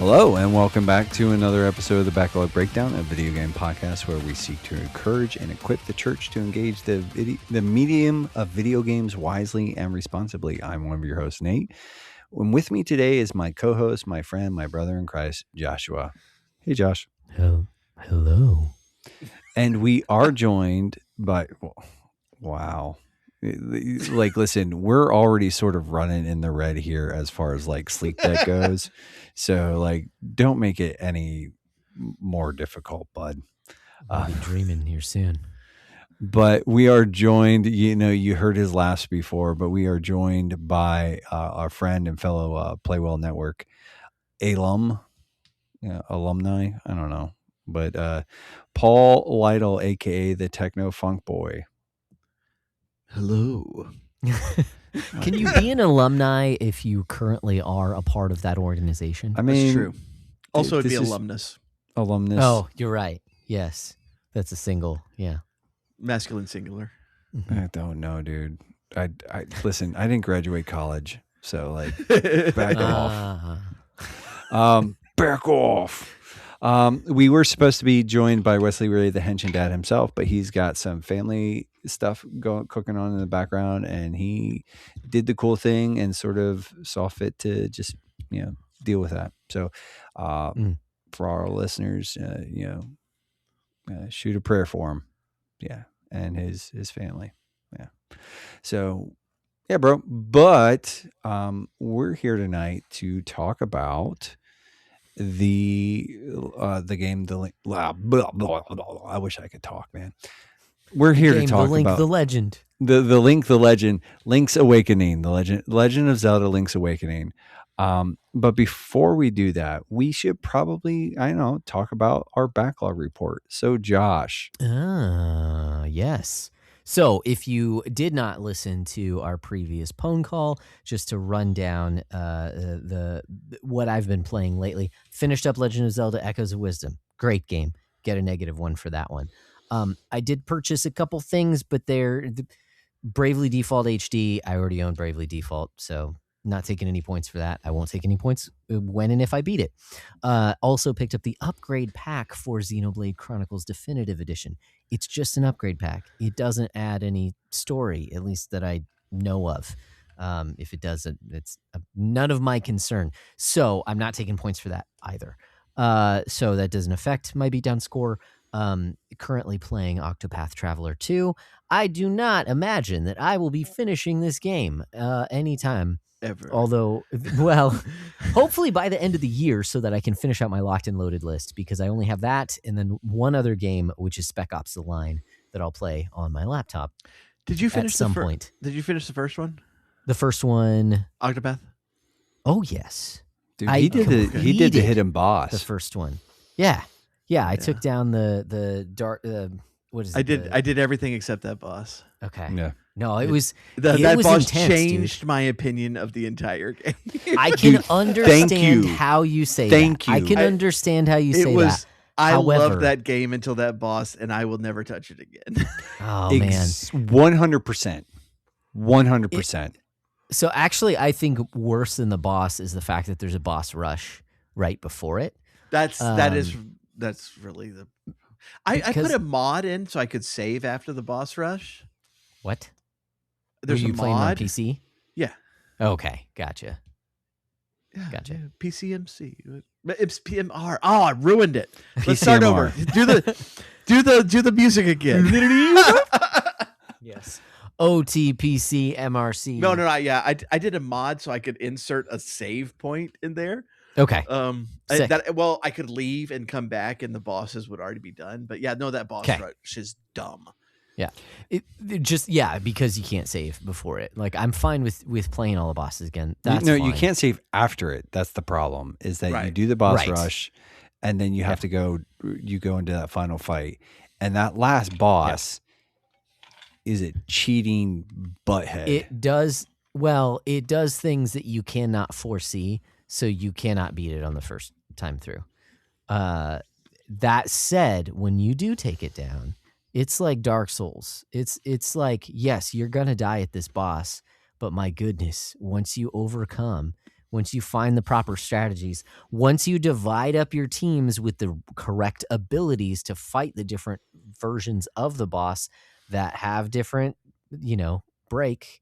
Hello, and welcome back to another episode of the Backlog Breakdown, a video game podcast where we seek to encourage and equip the church to engage the medium of video games wisely and responsibly. I'm one of your hosts, Nate. And with me today is my co-host, my friend, my brother in Christ, Joshua. Hey, Josh. Hello. And we are joined by, wow. Like, listen, we're already sort of running in the red here as far as like sleep debt goes. So like, don't make it any more difficult, bud. I'll be dreaming here soon. But we are joined, you heard his laughs before, but we are joined by our friend and fellow Playwell Network alumni, I don't know. But Paul Lytle, a.k.a. the Techno Funk Boy. Hello. Can you be an alumni if you currently are a part of that organization? I mean, That's true. Also, it'd be this is alumnus. Alumnus. Oh, you're right. Yes. That's a single. Yeah. Masculine singular. I don't know, dude. I listen, I didn't graduate college, so like back off. Back off. We were supposed to be joined by Wesley Ray, the Henshin Dad himself, but he's got some family stuff cooking on in the background, and he did the cool thing and sort of saw fit to just deal with that. So for our listeners, shoot a prayer for him, and his family, So bro. But we're here tonight to talk about the game, I wish I could talk, man. We're here to talk about the legend, the legend, Link's Awakening, the Legend of Zelda, Link's Awakening. But before we do that, we should probably, talk about our backlog report. So Josh. Yes. So if you did not listen to our previous phone call, just to run down what I've been playing lately, finished up Legend of Zelda Echoes of Wisdom. Great game. Get a -1 for that one. I did purchase a couple things, but they're Bravely Default HD. I already own Bravely Default, so not taking any points for that. I won't take any points when and if I beat it. Also picked up the upgrade pack for Xenoblade Chronicles Definitive Edition. It's just an upgrade pack. It doesn't add any story, at least that I know of. If it does, it's none of my concern. So I'm not taking points for that either. So that doesn't affect my beatdown score. Currently playing Octopath Traveler 2. I do not imagine that I will be finishing this game anytime. Ever. Although, well, hopefully by the end of the year so that I can finish out my locked and loaded list, because I only have that and then one other game, which is Spec Ops: The Line, that I'll play on my laptop. Did you finish at some point? Did you finish the first one? The first one. Octopath? Oh, yes. Dude, he did the hidden boss. The first one. Yeah. I took down the dark. What is it? I did everything except that boss. Okay. Yeah. No, it was that was boss intense, changed dude. my opinion of the entire game. I can Dude, understand how you say Thank that. you. I can understand how you say that. I However, loved that game until that boss, and I will never touch it again. Oh man, 100%. 100%. So actually, I think worse than the boss is the fact that there's a boss rush right before it. That's really the. I put a mod in so I could save after the boss rush. What? There's Were you a playing on mod. PC? Yeah. Okay, gotcha. Yeah, Gotcha. yeah, PCMC. It's PMR. Oh, I ruined it. Let's start over. Do the music again. Yes. OTPC MRC. No. Yeah, I did a mod so I could insert a save point in there. Okay. I could leave and come back, and the bosses would already be done. But yeah, no, that boss rush is dumb. Yeah. Because you can't save before it. Like, I'm fine with playing all the bosses again. That's fine. You can't save after it. That's the problem, is that you do the boss rush, and then you have to go into that final fight. And that last boss is a cheating butthead. It does things that you cannot foresee, so you cannot beat it on the first time through. That said, when you do take it down, it's like Dark Souls. It's like, yes, you're going to die at this boss, but my goodness, once you overcome once you find the proper strategies, once you divide up your teams with the correct abilities to fight the different versions of the boss that have different, break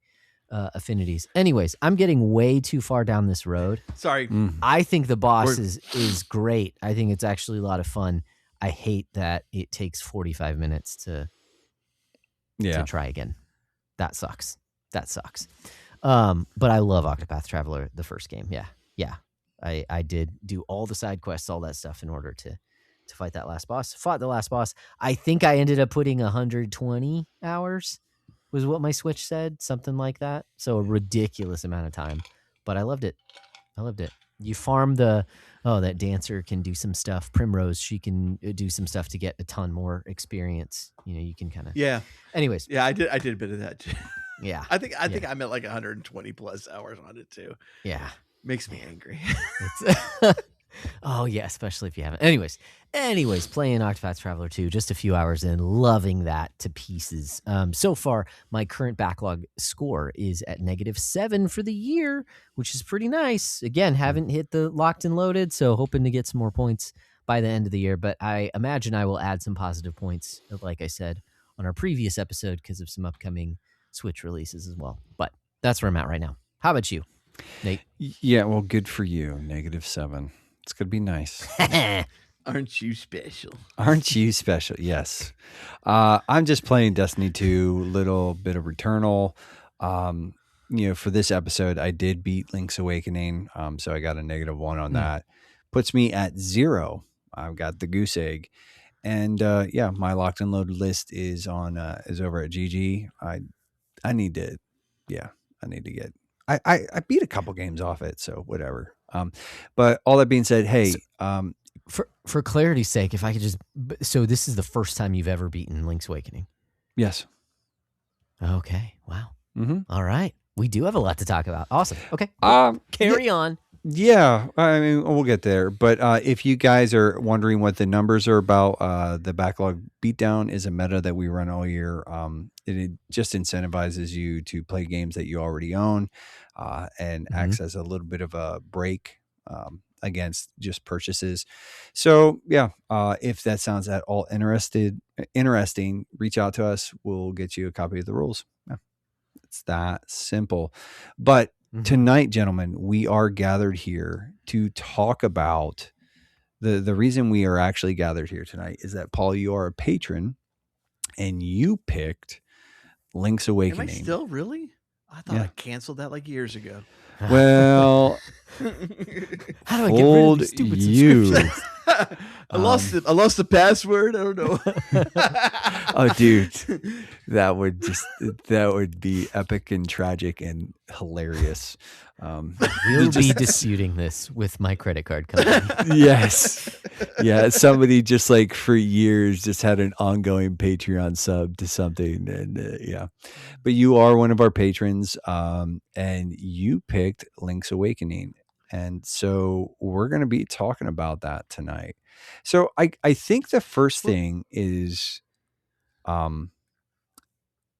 affinities. Anyways, I'm getting way too far down this road. Sorry. I think the boss is great. I think it's actually a lot of fun. I hate that it takes 45 minutes to try again. That sucks. But I love Octopath Traveler, the first game. Yeah. I did do all the side quests, all that stuff in order to fight that last boss. Fought the last boss. I think I ended up putting 120 hours was what my Switch said, something like that. So a ridiculous amount of time. But I loved it. You farm that dancer can do some stuff. Primrose, she can do some stuff to get a ton more experience. You can kind of. Yeah. Anyways. Yeah, I did a bit of that too. Yeah. I think I'm at like 120 plus hours on it too. Yeah. Makes me angry. Oh yeah, especially if you haven't. Anyways, playing Octopath Traveler 2, just a few hours in, loving that to pieces. So far, my current backlog score is at -7 for the year, which is pretty nice. Again, haven't hit the locked and loaded, so hoping to get some more points by the end of the year. But I imagine I will add some positive points, like I said on our previous episode, because of some upcoming Switch releases as well. But that's where I'm at right now. How about you, Nate? Yeah, well, good for you. -7. It's going to be nice. Aren't you special? Aren't you special? Yes. I'm just playing Destiny 2, little bit of Returnal. For this episode, I did beat Link's Awakening. So I got a -1 on that. Puts me at 0. I've got the goose egg. And my locked and loaded list is over at GG. I need to get, I beat a couple games off it, so whatever. But all that being said, hey, for clarity's sake, if I could so this is the first time you've ever beaten Link's Awakening? Yes. Okay. Wow. Mm-hmm. All right. We do have a lot to talk about. Awesome. Okay. Carry on. Yeah, I mean, we'll get there. But if you guys are wondering what the numbers are about, the Backlog Beatdown is a meta that we run all year. It just incentivizes you to play games that you already own and acts as a little bit of a break against just purchases. So, if that sounds at all interesting, reach out to us. We'll get you a copy of the rules. Yeah, it's that simple. But tonight, gentlemen, we are gathered here to talk about the reason we are actually gathered here tonight is that, Paul, you are a patron and you picked Link's Awakening. Am I still really? I thought I canceled that like years ago. Well, how do I get rid of these stupid subscriptions? I lost the password. I don't know. Oh, dude, that would be epic and tragic and hilarious. We'll be disputing this with my credit card company. Yes. Yeah. Somebody just like for years just had an ongoing Patreon sub to something. And but you are one of our patrons and you picked Link's Awakening. And so we're going to be talking about that tonight. So I think the first thing is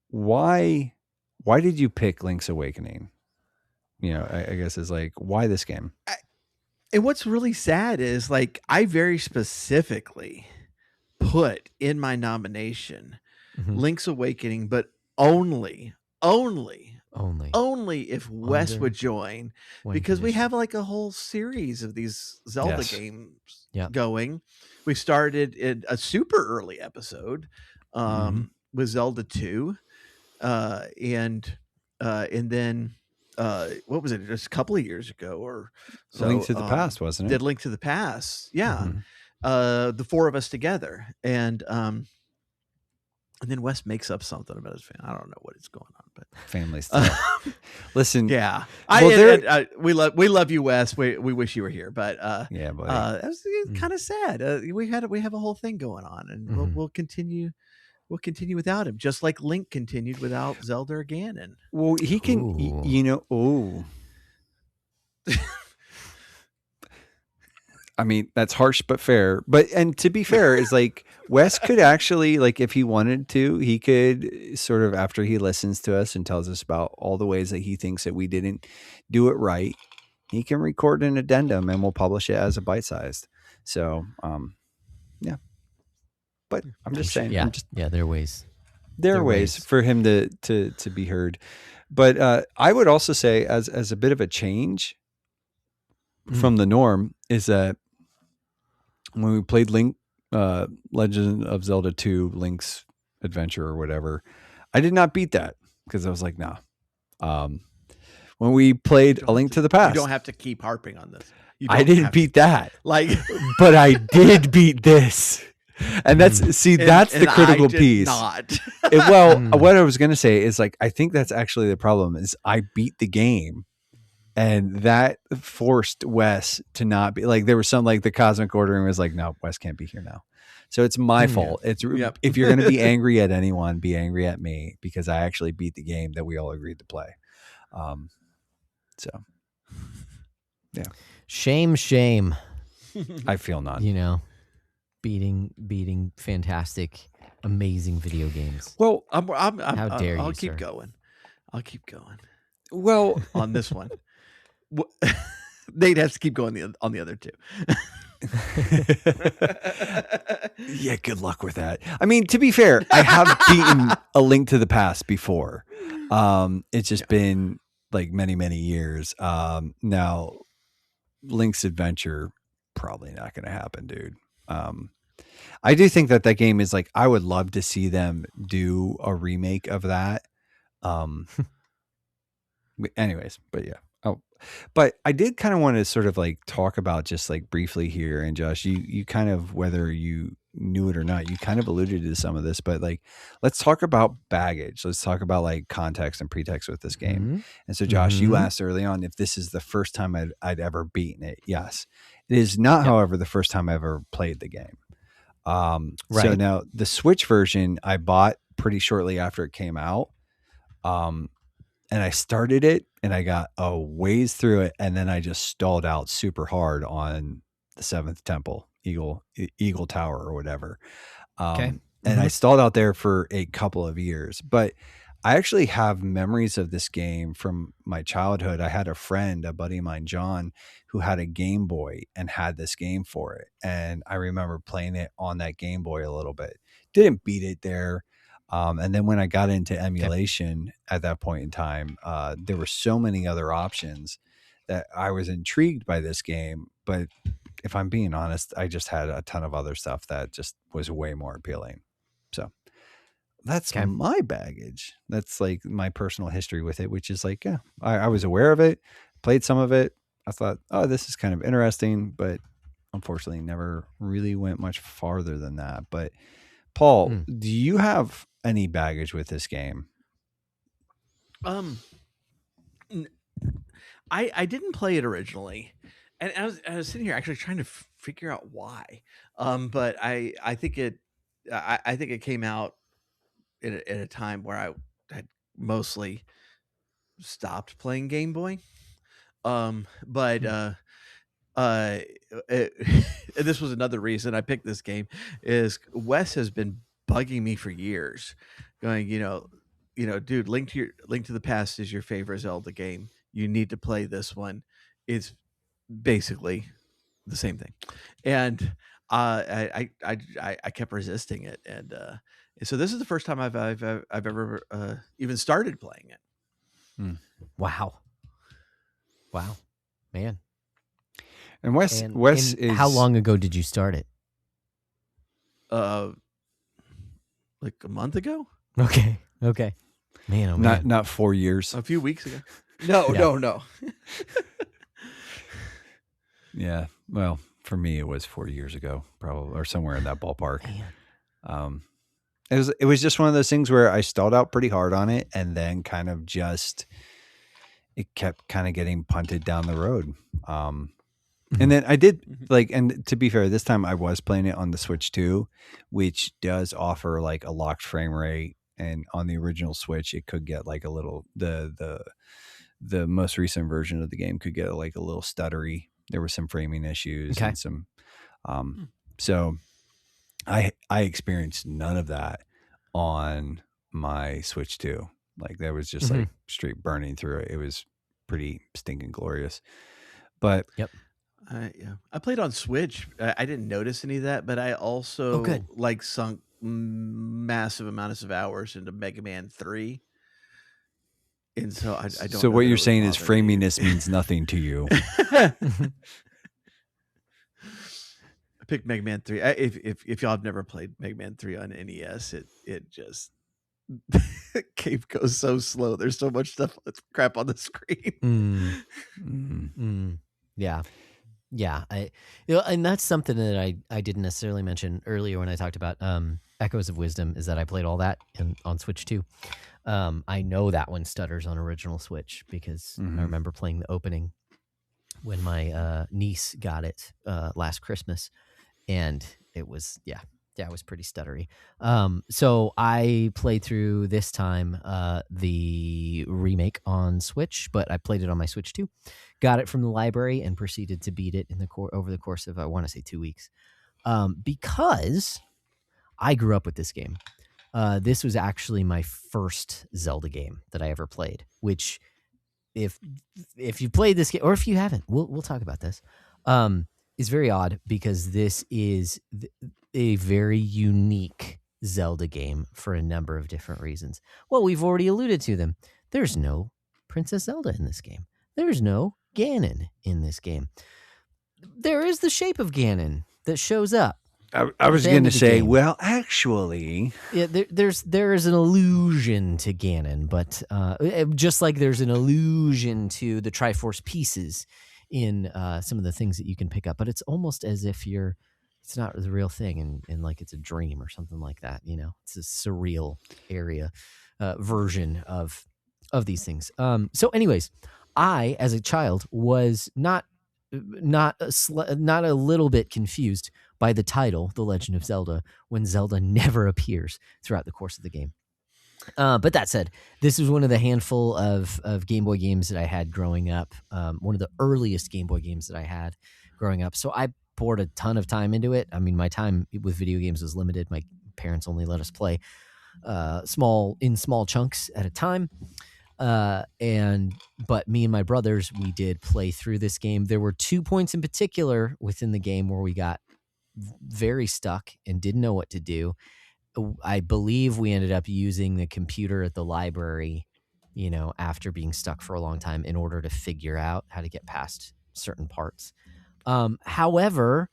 why did you pick Link's Awakening? I guess is like, why this game? And what's really sad is like, I very specifically put in my nomination Link's Awakening, but only if Wes would join, because we have like a whole series of these Zelda games going. We started in a super early episode with Zelda 2 and then what was it, just a couple of years ago or so? Link to the Past, wasn't it? Did Link to the Past, the four of us together, and then Wes makes up something about his family. I don't know what is going on, but family stuff. Listen, we love you, Wes. We wish you were here, but buddy. That was kind of sad. We have a whole thing going on, and we'll continue. We'll continue without him, just like Link continued without Zelda or Ganon. Well, he can, I mean, that's harsh but fair. And to be fair, is like Wes could actually, like, if he wanted to, he could sort of, after he listens to us and tells us about all the ways that he thinks that we didn't do it right, he can record an addendum and we'll publish it as a bite-sized. So, yeah. But I'm just saying. Yeah, there are ways. There are ways for him to be heard. But I would also say, as a bit of a change from the norm, is that when we played Legend of Zelda 2, Link's Adventure or whatever, I did not beat that because I was like, nah. When we played A Link to the Past, you don't have to keep harping on this. I didn't beat that, like, but I did beat this, and that's the critical piece. Not. What I was going to say is, like, I think that's actually the problem. Is I beat the game, and that forced Wes to not be like. There was some, like, the cosmic ordering was like, no, Wes can't be here now. So it's my fault. It's if you're going to be angry at anyone, be angry at me because I actually beat the game that we all agreed to play. So, yeah. Shame. I feel none. Beating fantastic, amazing video games. Well, how dare you? I'll keep going. Well, on this one, Nate has to keep going on the other two. Yeah, good luck with that. I mean, to be fair, I have beaten A Link to the Past before. It's just been like many, many years. Now, Link's Adventure, probably not going to happen, dude. I do think that game is like, I would love to see them do a remake of that. Anyways, but yeah. But I did kind of want to sort of like talk about just like briefly here, and Josh, you kind of, whether you knew it or not, you kind of alluded to some of this, but like, let's talk about baggage. Let's talk about like context and pretext with this game. Mm-hmm. And so Josh, you asked early on if this is the first time I'd ever beaten it. Yes, it is not, however, the first time I ever played the game. Right. So now the Switch version I bought pretty shortly after it came out. And I started it and I got a ways through it. And then I just stalled out super hard on the Seventh Temple, Eagle Tower or whatever. And I stalled out there for a couple of years, but I actually have memories of this game from my childhood. I had a friend, a buddy of mine, John, who had a Game Boy and had this game for it. And I remember playing it on that Game Boy a little bit. Didn't beat it there. And then when I got into emulation at that point in time, there were so many other options that I was intrigued by this game. But if I'm being honest, I just had a ton of other stuff that just was way more appealing. So that's my baggage. That's like my personal history with it, which is like, yeah, I was aware of it, played some of it. I thought, oh, this is kind of interesting, but unfortunately never really went much farther than that. But Paul, do you have any baggage with this game? I didn't play it originally, and I was sitting here actually trying to figure out why. But I think it came out at a time where I had mostly stopped playing Game Boy. But this was another reason I picked this game. Is Wes has been bugging me for years, going, dude, Link to the Past is your favorite Zelda game. You need to play this one. It's basically the same thing, and I kept resisting it, and so this is the first time I've ever even started playing it. Wow, man. And Wes is, how long ago did you start it? Like a month ago. Okay. Man, oh man. Not 4 years. A few weeks ago. No. Yeah. Well, for me, it was 4 years ago, probably, or somewhere in that ballpark. Man. It was just one of those things where I stalled out pretty hard on it, and then kind of just it kept kind of getting punted down the road. And then I did and to be fair, this time I was playing it on the Switch 2, which does offer like a locked frame rate. And on the original Switch, it could get like a little, the most recent version of the game could get like a little stuttery. There were some framing issues and some, so I experienced none of that on my Switch 2. Like there was just like straight burning through it. It was pretty stinking glorious. But I played on Switch. I didn't notice any of that, but I also like sunk massive amounts of hours into Mega Man 3. And so I don't. So what you're saying is framiness means nothing to you. I picked Mega Man 3. If y'all have never played Mega Man 3 on NES, it just game goes so slow. There's so much stuff, crap on the screen. Yeah. Yeah, and that's something that I didn't necessarily mention earlier when I talked about Echoes of Wisdom, is that I played all that on Switch too. I know that one stutters on original Switch because I remember playing the opening when my niece got it last Christmas, and it was it was pretty stuttery. So I played through this time the remake on Switch, but I played it on my Switch too. Got it from the library and proceeded to beat it in over the course of, I want to say, 2 weeks, because I grew up with this game. This was actually my first Zelda game that I ever played. Which, if you played this game, or if you haven't, we'll talk about this. Is very odd because this is a very unique Zelda game for a number of different reasons. Well, we've already alluded to them. There's no Princess Zelda in this game. There's no Ganon in this game. There is the shape of Ganon that shows up. I was going to say, well, actually, there is an allusion to Ganon, but just like there's an allusion to the Triforce pieces in some of the things that you can pick up, but it's almost as if it's not the real thing, and like it's a dream or something like that. You know, it's a surreal area version of these things. So, anyways. I, as a child, was not a little bit confused by the title, The Legend of Zelda, when Zelda never appears throughout the course of the game. But that said, this was one of the handful of Game Boy games that I had growing up, one of the earliest Game Boy games that I had growing up. So I poured a ton of time into it. I mean, my time with video games was limited. My parents only let us play small chunks at a time. But me and my brothers, we did play through this game. There were 2 points in particular within the game where we got very stuck and didn't know what to do. I believe we ended up using the computer at the library, after being stuck for a long time, in order to figure out how to get past certain parts. However,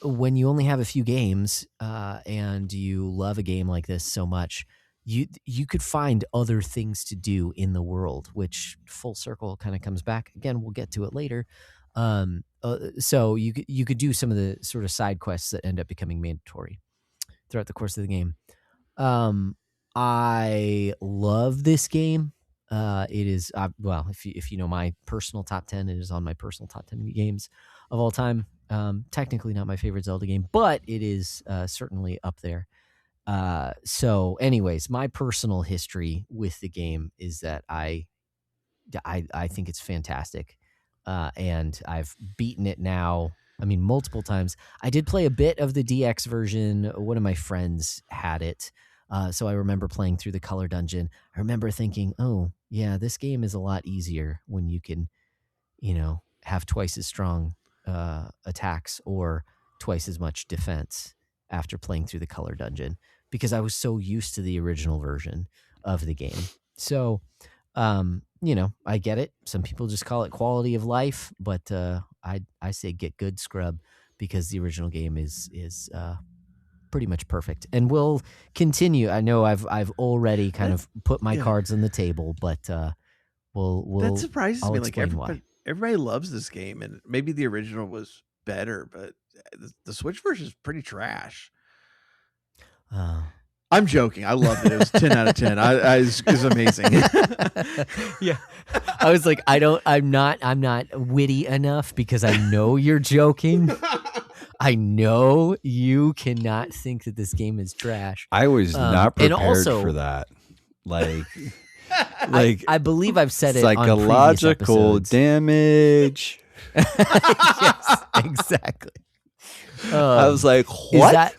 when you only have a few games, and you love a game like this so much, you could find other things to do in the world, which full circle kind of comes back. Again, we'll get to it later. So you could do some of the sort of side quests that end up becoming mandatory throughout the course of the game. I love this game. It is, if you know my personal top 10, it is on my personal top 10 games of all time. Technically not my favorite Zelda game, but it is certainly up there. So anyways, my personal history with the game is that I think it's fantastic. And I've beaten it now, multiple times. I did play a bit of the DX version. One of my friends had it. So I remember playing through the color dungeon. I remember thinking, oh yeah, this game is a lot easier when you can, have twice as strong, attacks or twice as much defense after playing through the color dungeon, because I was so used to the original version of the game. So, I get it. Some people just call it quality of life, but I say get good, scrub, because the original game is pretty much perfect. And we'll continue. I know I've already kind of put my cards on the table, but we'll that surprises me. Like everybody loves this game, and maybe the original was better, but the Switch version is pretty trash. I'm joking. I loved it. It was 10 out of 10. It was amazing. Yeah. I was like, I'm not witty enough because I know you're joking. I know you cannot think that this game is trash. I was not prepared for that. I believe I've said it psychological damage. Yes, exactly. I was like, what?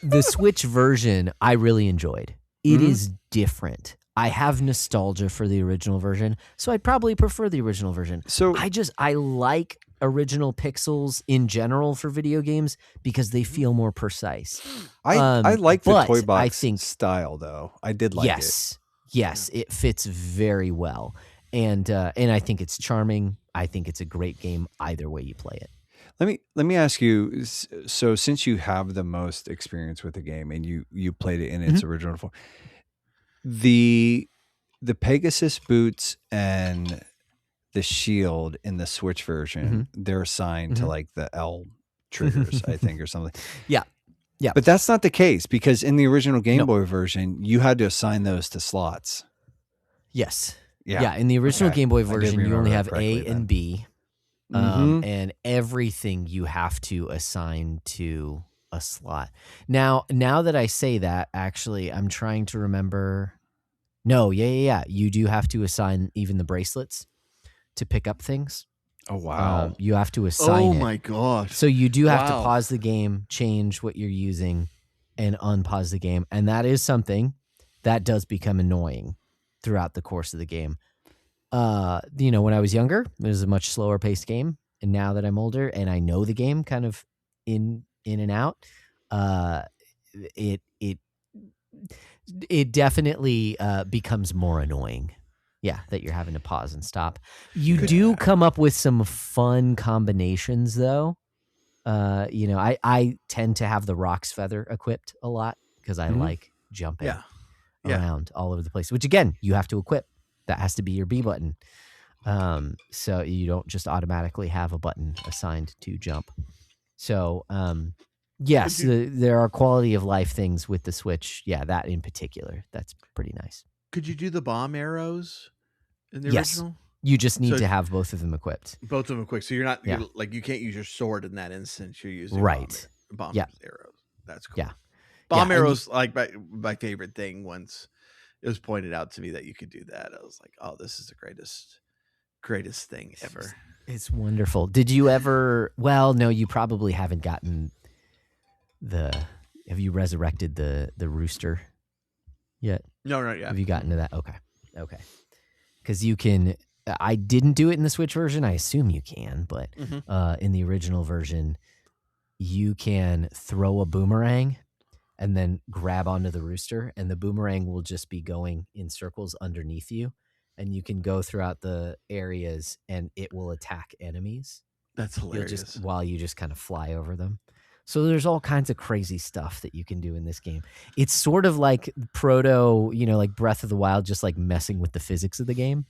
The Switch version I really enjoyed. It is different. I have nostalgia for the original version, so I'd probably prefer the original version. So I like original pixels in general for video games because they feel more precise. I like the toy box I think, style though. I did like it. Yes, it fits very well, and I think it's charming. I think it's a great game either way you play it. Let me ask you. So since you have the most experience with the game and you played it in its original form, the Pegasus boots and the shield in the Switch version, they're assigned to like the L triggers, I think, or something. Yeah. But that's not the case because in the original Game Boy version, you had to assign those to slots. Yes. Yeah. Yeah. In the original Game Boy version, you only have A then. and B, and everything you have to assign to a slot. Now that I say that, actually, I'm trying to remember. No, yeah. You do have to assign even the bracelets to pick up things. Oh, wow. You have to assign Oh, it. my gosh. So you do have to pause the game, change what you're using, and unpause the game. And that is something that does become annoying throughout the course of the game. When I was younger, it was a much slower paced game. And now that I'm older and I know the game kind of in and out, it definitely becomes more annoying. Yeah, that you're having to pause and stop. You do come up with some fun combinations, though. I tend to have the Rock's Feather equipped a lot because I like jumping around all over the place, which, again, you have to equip. That has to be your B button. So you don't just automatically have a button assigned to jump. So, yes, there are quality of life things with the Switch. Yeah, that in particular, that's pretty nice. Could you do the bomb arrows in the original? You just need to have both of them equipped. Both of them equipped. So you're not you can't use your sword in that instance. You're using bomb arrows. That's cool. Yeah. Bomb arrows, like my favorite thing. Once it was pointed out to me that you could do that, I was like, oh, this is the greatest thing ever. It's wonderful. Did you ever, well, no, you probably haven't gotten have you resurrected the rooster yet? No, not yet. Have you gotten to that? Okay. Because you can, I didn't do it in the Switch version. I assume you can, but in the original version, you can throw a boomerang and then grab onto the rooster, and the boomerang will just be going in circles underneath you, and you can go throughout the areas, and it will attack enemies. That's hilarious. While you just kind of fly over them. So there's all kinds of crazy stuff that you can do in this game. It's sort of like like Breath of the Wild, just like messing with the physics of the game.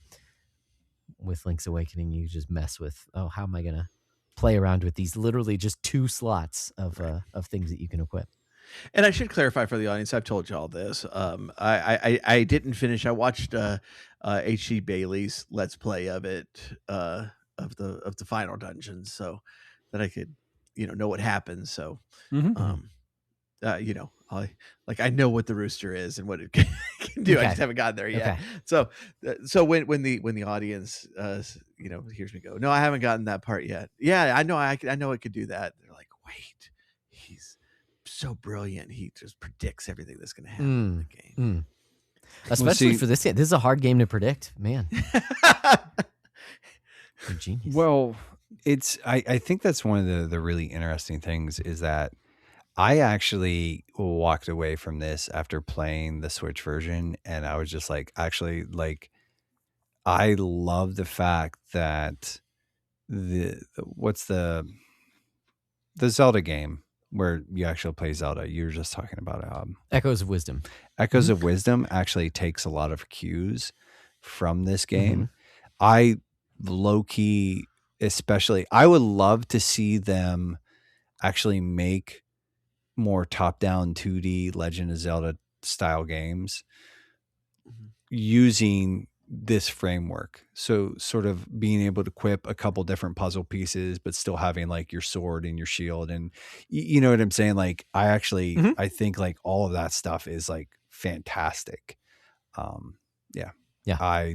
With Link's Awakening, you just mess with, how am I going to play around with these literally just 2 slots of things that you can equip. And I should clarify for the audience, I've told you all this. I didn't finish. I watched H.C. Bailey's Let's Play of it, of the final dungeons, so that I could know what happens. So I know what the rooster is and what it can do. I just haven't gotten there yet. So when the audience hears me go, no, I haven't gotten that part yet. Yeah, I know it could do that. They're like, wait, he's so brilliant. He just predicts everything that's going to happen in the game. Especially for this game. This is a hard game to predict, man. You're genius. Well, I think that's one of the really interesting things is that I actually walked away from this after playing the Switch version, and I was just like, actually, like, I love the fact that what's the Zelda game where you actually play Zelda. You were just talking about Echoes of Wisdom. Echoes of Wisdom actually takes a lot of cues from this game. I low-key, especially, I would love to see them actually make more top-down 2D Legend of Zelda style games using this framework. So sort of being able to equip a couple different puzzle pieces, but still having like your sword and your shield. And you know what I'm saying? Like I actually, I think like all of that stuff is like fantastic. Yeah. I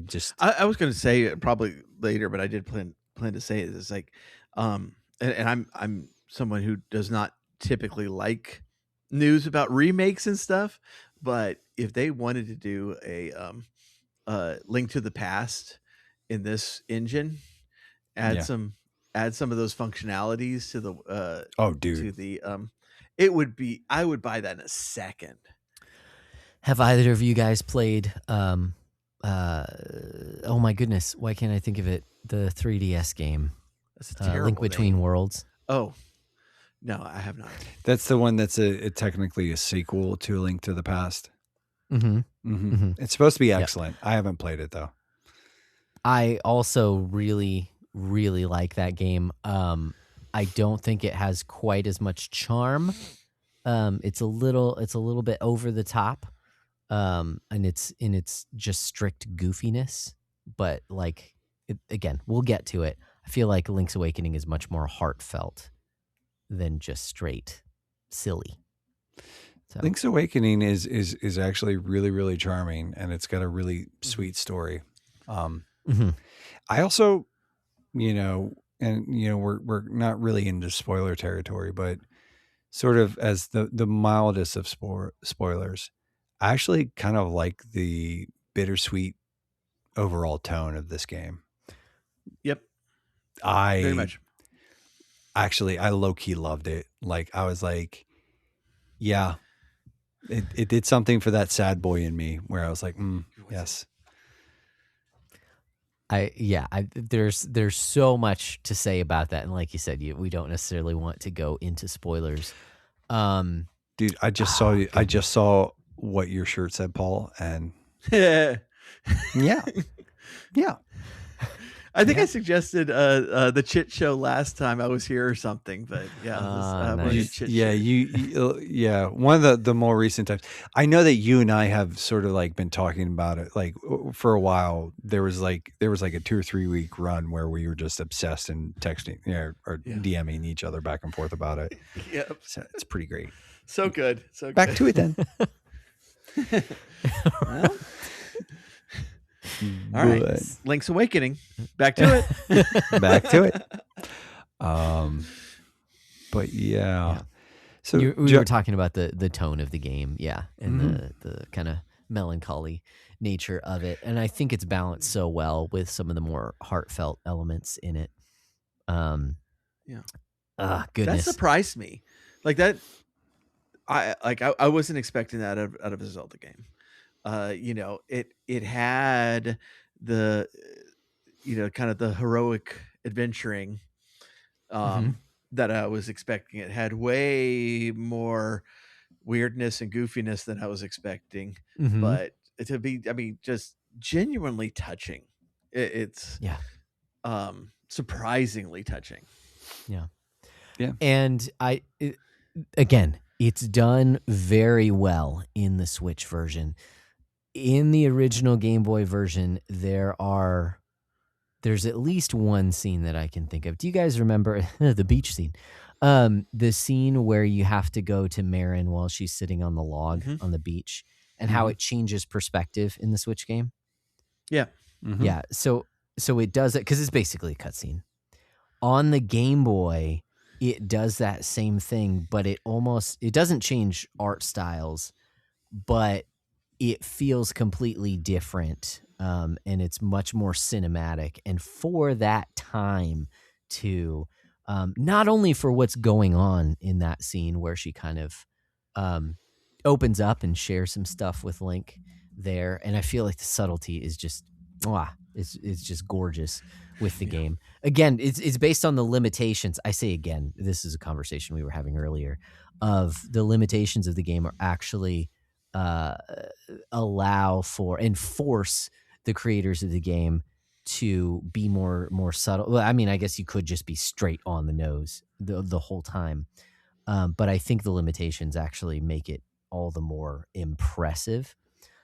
was going to say it probably later, but I did plan to say it. It's like, and I'm someone who does not typically like news about remakes and stuff, but if they wanted to do Link to the Past in this engine, add some of those functionalities to the to the it would be, I would buy that in a second. Have either of you guys played oh my goodness, why can't I think of it? The 3DS game. That's a terrible Link Between name. Worlds. Oh, no, I have not. That's the one that's technically a sequel to Link to the Past. Mm-hmm. Mm-hmm. It's supposed to be excellent. Yep. I haven't played it though. I also really, really like that game. I don't think it has quite as much charm. It's a little bit over the top. And it's just strict goofiness. But like, again, we'll get to it. I feel like Link's Awakening is much more heartfelt than just straight silly. So. Link's Awakening is actually really, really charming, and it's got a really sweet story. I also, we're not really into spoiler territory, but sort of as the mildest of spoilers, I actually kind of like the bittersweet overall tone of this game. Yep. Very much. Actually, I low-key loved it. Like, I was like, yeah, it did something for that sad boy in me where I was like, yes. There's so much to say about that. And like you said, we don't necessarily want to go into spoilers. Dude, I just saw you. I just saw what your shirt said, Paul. And yeah. I think I suggested the Chit Show last time I was here or something, but nice. Yeah, one of the more recent times. I know that you and I have sort of like been talking about it like for a while. There was like a 2 or 3 week run where we were just obsessed and texting or DMing each other back and forth about it. Yep. So it's pretty great. So good. Back to it then. Well, all right, Link's Awakening. Back to it. Back to it. But yeah. So we were talking about the tone of the game, and the kind of melancholy nature of it, and I think it's balanced so well with some of the more heartfelt elements in it. Goodness, that surprised me. Like that, I wasn't expecting that out of a Zelda game. It had the, kind of the heroic adventuring that I was expecting. It had way more weirdness and goofiness than I was expecting, but to be, just genuinely touching. It's surprisingly touching. Yeah. And again, it's done very well in the Switch version. In the original Game Boy version, there's at least one scene that I can think of. Do you guys remember the beach scene? The scene where you have to go to Marin while she's sitting on the log on the beach, and how it changes perspective in the Switch game? Yeah. Yeah. So it does it because it's basically a cutscene. On the Game Boy, it does that same thing, but it doesn't change art styles, but it feels completely different, and it's much more cinematic. And for that time, too, not only for what's going on in that scene where she kind of opens up and shares some stuff with Link there, and I feel like the subtlety is just it's just gorgeous with the game. Again, it's based on the limitations. I say again, this is a conversation we were having earlier of the limitations of the game are actually allow for and force the creators of the game to be more subtle. Well, I mean, I guess you could just be straight on the nose the whole time, but I think the limitations actually make it all the more impressive,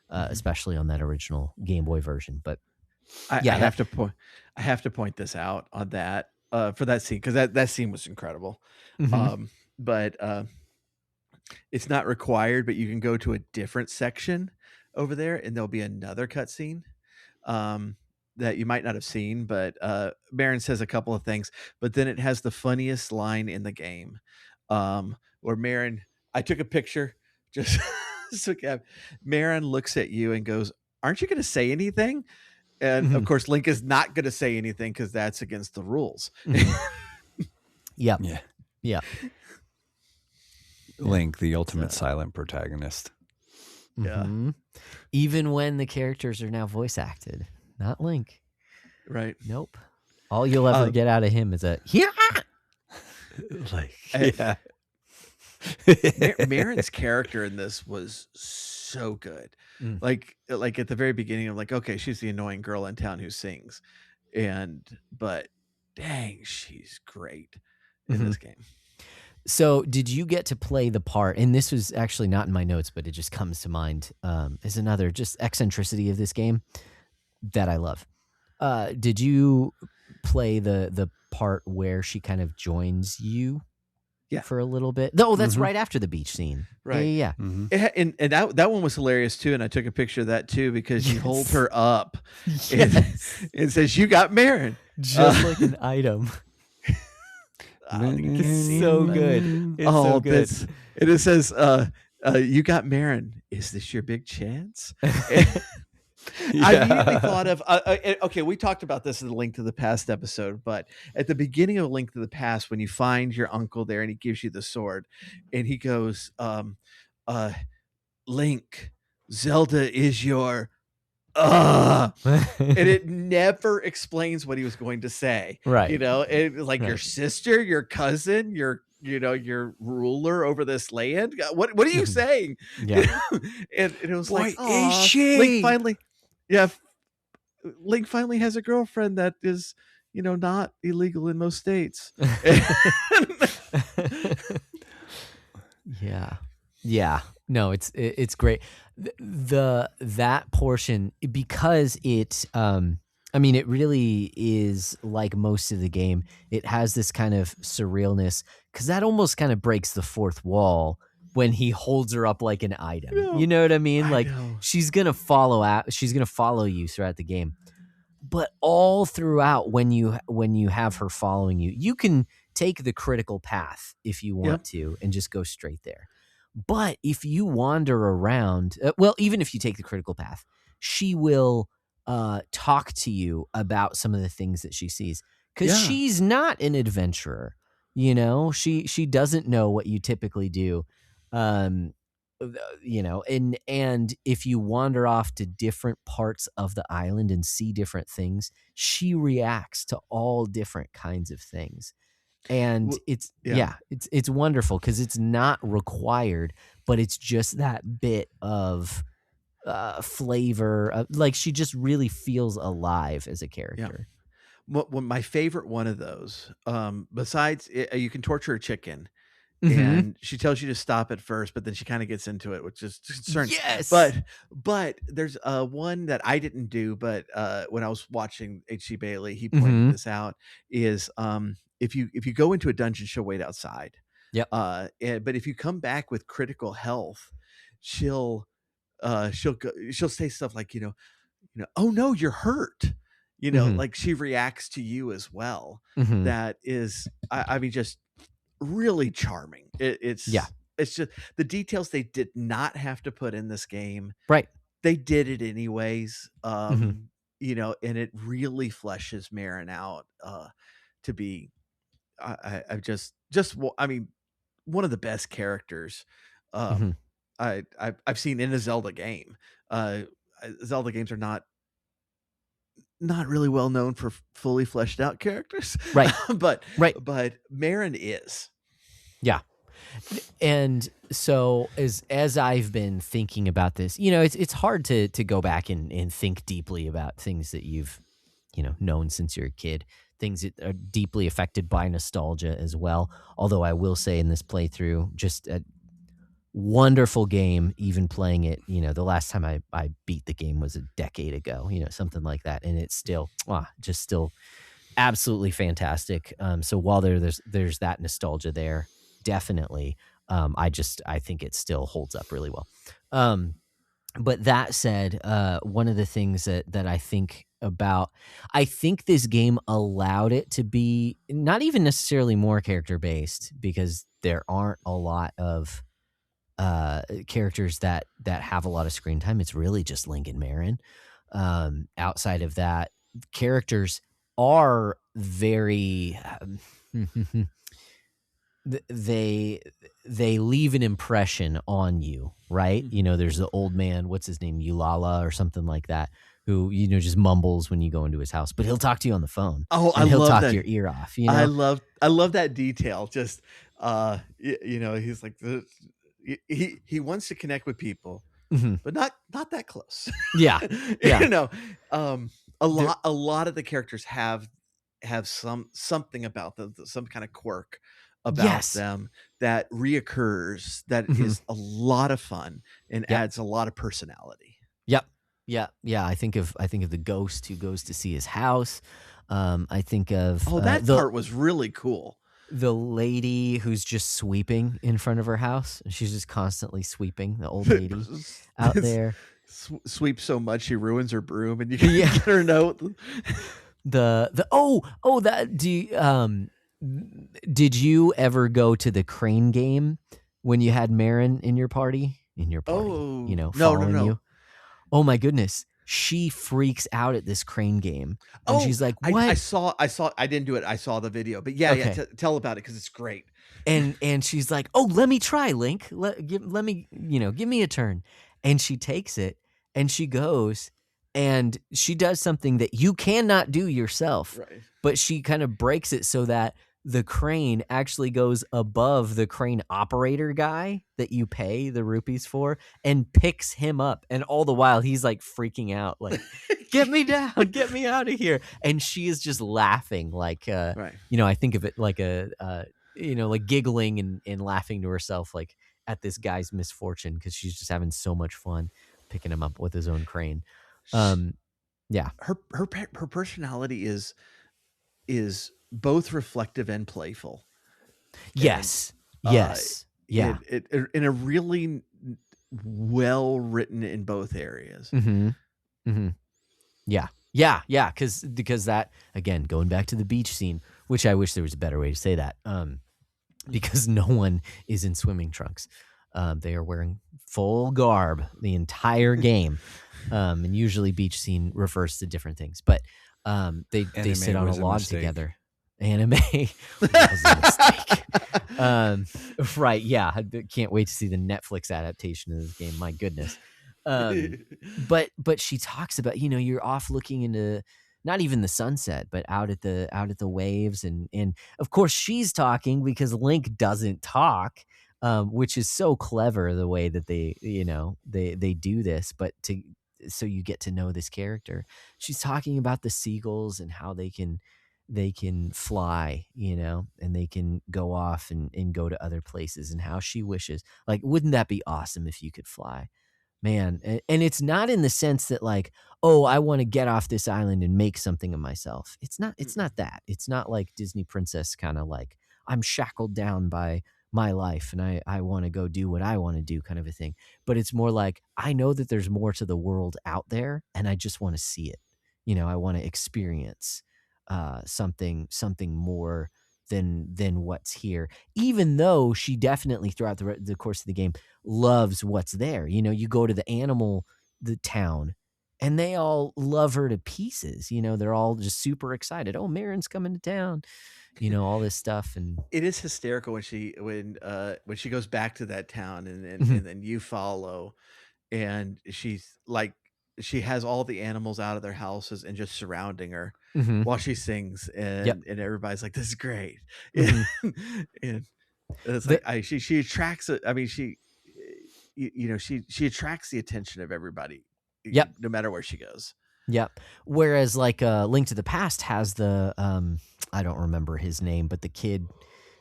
especially on that original Game Boy version. But I have to point this out on that for that scene, because that scene was incredible. But it's not required, but you can go to a different section over there, and there'll be another cutscene that you might not have seen. But Marin says a couple of things, but then it has the funniest line in the game, where Marin, I took a picture just so Marin looks at you and goes, aren't you going to say anything? And of course, Link is not going to say anything because that's against the rules. Yep. Yeah. Yeah. Link, the ultimate silent protagonist. Yeah. Even when the characters are now voice acted, not Link. Right. Nope. All you'll ever get out of him is a yeah. Like, yeah. Marin's character in this was so good. Like at the very beginning, I'm like, okay, she's the annoying girl in town who sings, but dang, she's great in this game. So did you get to play the part, and this was actually not in my notes, but it just comes to mind as another just eccentricity of this game that I love. Did you play the part where she kind of joins you for a little bit? Oh, that's right after the beach scene. Right. Yeah. And that one was hilarious too, and I took a picture of that too because you hold her up and says, "You got Marin." Just like an item. It's so good. It's so good. It says, "You got Marin. Is this your big chance?" I immediately thought of okay, we talked about this in the Link to the Past episode, but at the beginning of Link to the Past, when you find your uncle there and he gives you the sword, and he goes, "Link, Zelda is your." And it never explains what he was going to say, right? It was like your sister, your cousin, your ruler over this land. What are you saying? Yeah. And it was Boy, like, is she? Link finally has a girlfriend that is not illegal in most states. Yeah. No, it's great. That portion, because it it really is like most of the game. It has this kind of surrealness because that almost kind of breaks the fourth wall when he holds her up like an item. Yeah, you know what I mean? I Like know. she's gonna follow you throughout the game. But all throughout, when you have her following you, you can take the critical path if you want to and just go straight there. But if you wander around, even if you take the critical path, she will talk to you about some of the things that she sees. Because she's not an adventurer. She doesn't know what you typically do. And if you wander off to different parts of the island and see different things, she reacts to all different kinds of things. And it's wonderful because it's not required, but it's just that bit of flavor. Like she just really feels alive as a character. Well, my favorite one of those, besides you can torture a chicken. Mm-hmm. And she tells you to stop at first, but then she kind of gets into it, which is concerning. Yes. But there's one that I didn't do, but when I was watching H.C. Bailey, he pointed this out, is if you go into a dungeon, she'll wait outside. Yep. But if you come back with critical health, she'll say stuff like, oh no, you're hurt. Like she reacts to you as well. That is, I mean, just really charming. It's just the details they did not have to put in this game. Right. They did it anyways. And it really fleshes Marin out to be one of the best characters I've seen in a Zelda game. Zelda games are not really well known for fully fleshed out characters. Right. but Marin is. Yeah. And so as I've been thinking about this, it's hard to go back and think deeply about things that you've, known since you're a kid, things that are deeply affected by nostalgia as well. Although I will say in this playthrough, just a wonderful game, even playing it, the last time I beat the game was a decade ago, something like that. And it's still, still absolutely fantastic. So while there's that nostalgia there, definitely, I think it still holds up really well. But that said, one of the things that I think about, I think this game allowed it to be not even necessarily more character based, because there aren't a lot of characters that have a lot of screen time, it's really just Link and Marin. Outside of that, characters are very they leave an impression on you, right? You know, there's the old man, what's his name, Ulala or something like that, who, you know, just mumbles when you go into his house, but he'll talk to you on the phone. Oh, and he'll talk that. your ear off. You know, I love that detail. Just you know, he's like he wants to connect with people, but not that close. Yeah. You know, a lot of the characters have something about them, some kind of quirk about them that reoccurs, that is a lot of fun and adds a lot of personality. Yeah. I think of the ghost who goes to see his house. I think of that part was really cool. The lady who's just sweeping in front of her house. She's just constantly sweeping. The old lady out there sweeps so much she ruins her broom, and you can get her note. Did you ever go to the crane game when you had Marin in your party? Oh, you know, following you. Oh my goodness. She freaks out at this crane game. And she's like, what? I saw, I didn't do it. I saw the video, but tell about it, 'cause it's great. And she's like, oh, let me try, Link. Give me a turn. And she takes it and she goes and she does something that you cannot do yourself. Right. But she kind of breaks it so that the crane actually goes above the crane operator guy that you pay the rupees for and picks him up. And all the while he's like freaking out, like, get me down, get me out of here. And she is just laughing like, you know, I think of it like like giggling and laughing to herself, like at this guy's misfortune. 'Cause she's just having so much fun picking him up with his own crane. Her personality is both reflective and playful. Yes. Yeah. In a really well written in both areas. Yeah. Because that, again, going back to the beach scene, which I wish there was a better way to say that, because no one is in swimming trunks. They are wearing full garb the entire game. And usually beach scene refers to different things, but they sit on a log together. Anime was a mistake. Right, yeah. I can't wait to see the Netflix adaptation of this game. My goodness. But she talks about, you know, you're off looking into not even the sunset, but out at the waves, and of course she's talking because Link doesn't talk, which is so clever the way that they do this, but so you get to know this character. She's talking about the seagulls and how they can fly, you know, and they can go off and go to other places, and how she wishes, like, wouldn't that be awesome if you could fly, man? And it's not in the sense that like, oh, I want to get off this island and make something of myself. It's not that. It's not like Disney princess kind of like, I'm shackled down by my life and I want to go do what I want to do kind of a thing. But it's more like, I know that there's more to the world out there and I just want to see it. You know, I want to experience something more than what's here, even though she definitely throughout the course of the game loves what's there. You know, you go to the town and they all love her to pieces. You know, they're all just super excited. Oh, Marin's coming to town. You know, all this stuff. And it is hysterical when she goes back to that town and then you follow, and she's like, she has all the animals out of their houses and just surrounding her while she sings, and everybody's like, this is great. And it's like, she attracts it. I mean, she attracts the attention of everybody. No matter where she goes. Yep. Whereas like Link to the Past has the I don't remember his name, but the kid,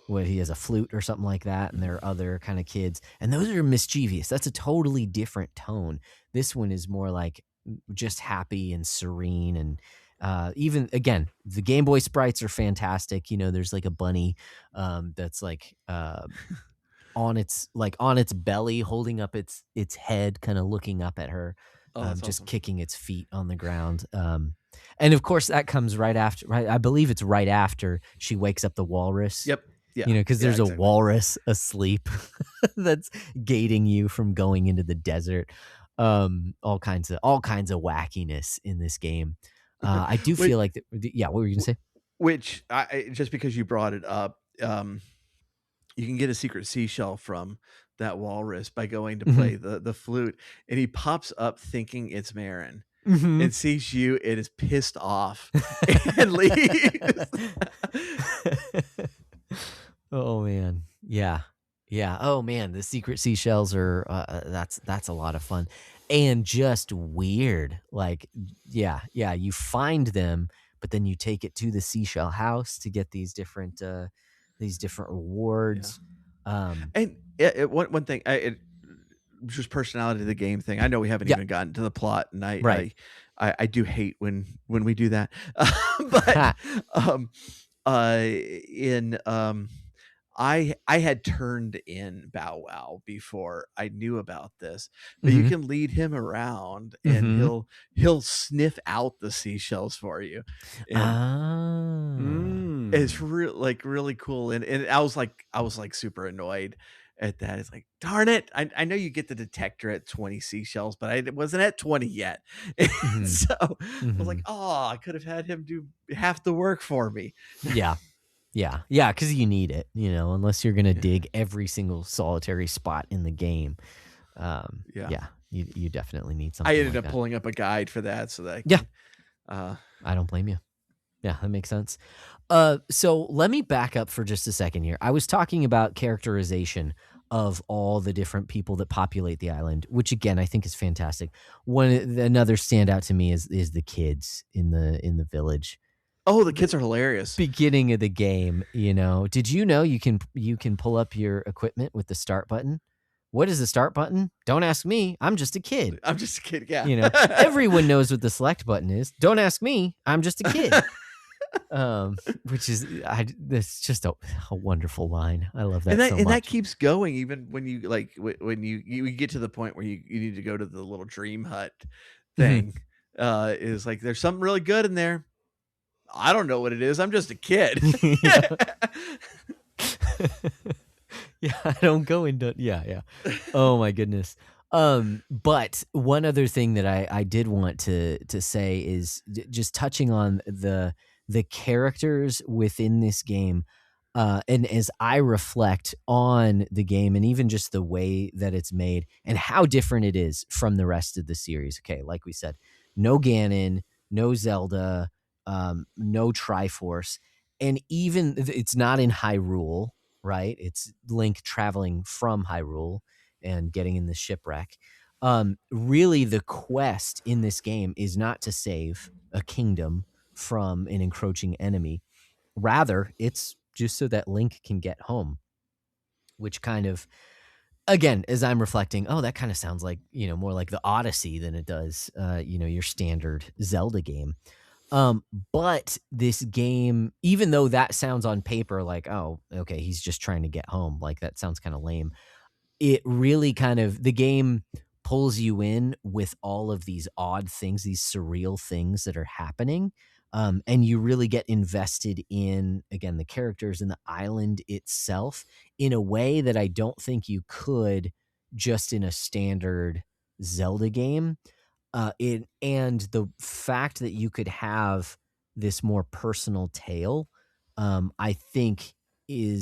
he has a flute or something like that, and there are other kind of kids, and those are mischievous. That's a totally different tone. This one is more like just happy and serene, and even again, the Game Boy sprites are fantastic. You know, there's like a bunny that's like on its belly, holding up its head, kind of looking up at her. Just awesome. Kicking its feet on the ground. And of course that comes right after, right? I believe it's right after she wakes up the walrus. Yep. because there's a walrus asleep that's gating you from going into the desert. All kinds of wackiness in this game. I do feel like what were you gonna say? Which just because you brought it up, you can get a secret seashell from that walrus by going to play the flute, and he pops up thinking it's Marin. And sees you, it is pissed off and leaves. Oh man, yeah. Oh man, the secret seashells are that's a lot of fun and just weird. Like, you find them, but then you take it to the seashell house to get these different rewards. And one thing, just personality of the game thing. I know we haven't even gotten to the plot, and I do hate when we do that. But I had turned in Bow Wow before I knew about this, but you can lead him around and he'll sniff out the seashells for you. And it's really cool. And I was like super annoyed at that. It's like, darn it. I know you get the detector at 20 seashells, but I wasn't at 20 yet. So I was like, I could have had him do half the work for me. Yeah, because you need it, unless you're going to dig every single solitary spot in the game. You definitely need something. I ended up pulling up a guide for that so that I don't blame you. Yeah, that makes sense. So let me back up for just a second here. I was talking about characterization of all the different people that populate the island, which again I think is fantastic. Another standout to me is the kids in the village. Oh, the kids are hilarious. Beginning of the game, Did you know you can pull up your equipment with the start button? What is the start button? Don't ask me. I'm just a kid. Yeah. Everyone knows what the select button is. Don't ask me. I'm just a kid. Which is that's just a wonderful line. I love that so much. And that keeps going even when you when you get to the point where you need to go to the little dream hut thing. Is like there's something really good in there. I don't know what it is. I'm just a kid. I don't go into Oh my goodness. But one other thing that I did want to say is just touching on the characters within this game. And as I reflect on the game and even just the way that it's made and how different it is from the rest of the series. Okay, like we said, no Ganon, no Zelda, no Triforce, and even it's not in Hyrule, right? It's Link traveling from Hyrule and getting in the shipwreck. Really, the quest in this game is not to save a kingdom from an encroaching enemy. Rather, it's just so that Link can get home, which kind of, again, as I'm reflecting, that kind of sounds like, more like the Odyssey than it does, your standard Zelda game. But this game, even though that sounds on paper like, oh, okay, he's just trying to get home, like that sounds kind of lame. It really the game pulls you in with all of these odd things, these surreal things that are happening. And you really get invested in, again, the characters and the island itself in a way that I don't think you could just in a standard Zelda game. And the fact that you could have this more personal tale, I think you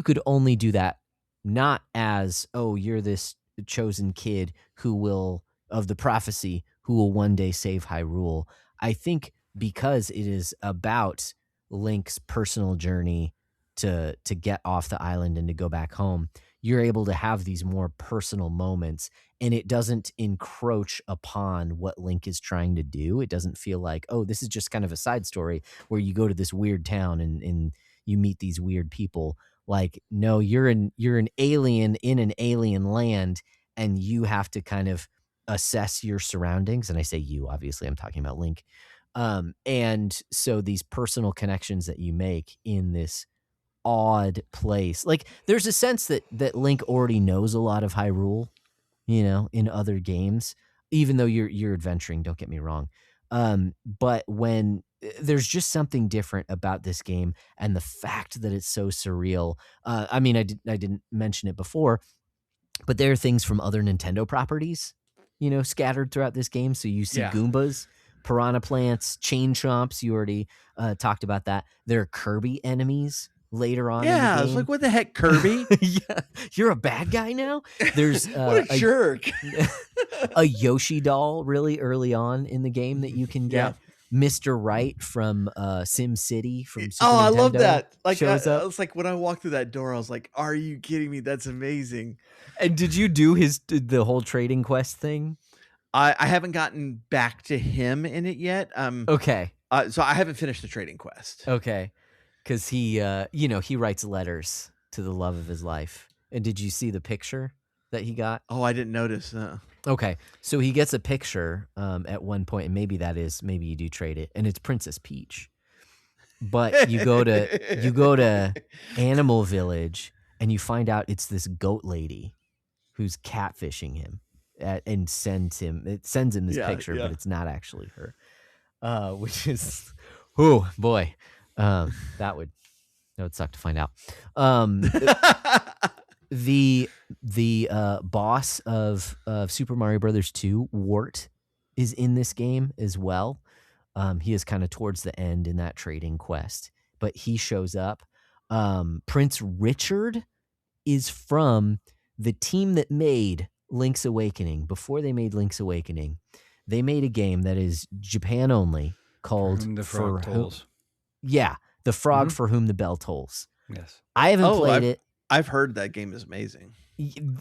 could only do that not as, you're this chosen kid of the prophecy who will one day save Hyrule. I think because it is about Link's personal journey to get off the island and to go back home, you're able to have these more personal moments, and it doesn't encroach upon what Link is trying to do. It doesn't feel like, this is just kind of a side story where you go to this weird town and you meet these weird people. Like, no, you're an alien in an alien land, and you have to kind of assess your surroundings. And I say you, obviously I'm talking about Link. And so these personal connections that you make in this odd place, like there's a sense that Link already knows a lot of Hyrule, in other games, even though you're adventuring, don't get me wrong. But when there's just something different about this game, and the fact that it's so surreal. I mean, I didn't mention it before, but there are things from other Nintendo properties, scattered throughout this game. So you see Goombas, Piranha Plants, Chain Chomps. You already talked about that. There are Kirby enemies later on in the game. I was like, what the heck, Kirby? Yeah, you're a bad guy now? There's what a jerk. A Yoshi doll really early on in the game that you can get. Yeah. Mr. Right from Sim City from Super Nintendo. I love that. Like, shows up. It's like when I walked through that door, I was like, are you kidding me? That's amazing. And did you do the whole trading quest thing? I haven't gotten back to him in it yet. Okay. So I haven't finished the trading quest. Okay. Because he writes letters to the love of his life. And did you see the picture that he got? Oh, I didn't notice. Okay. So he gets a picture at one point, and maybe you do trade it, and it's Princess Peach. But you go to Animal Village, and you find out it's this goat lady who's catfishing him, and sends him this picture, but it's not actually her. Which is, oh boy, that would suck to find out. The boss of Super Mario Brothers 2, Wart, is in this game as well. He is kind of towards the end in that trading quest, but he shows up. Prince Richard is from the team that made Link's Awakening. Before they made Link's Awakening, they made a game that is Japan only called The Frog Tolls. The Frog for Whom the Bell Tolls. Yes. I haven't played it. I've heard that game is amazing.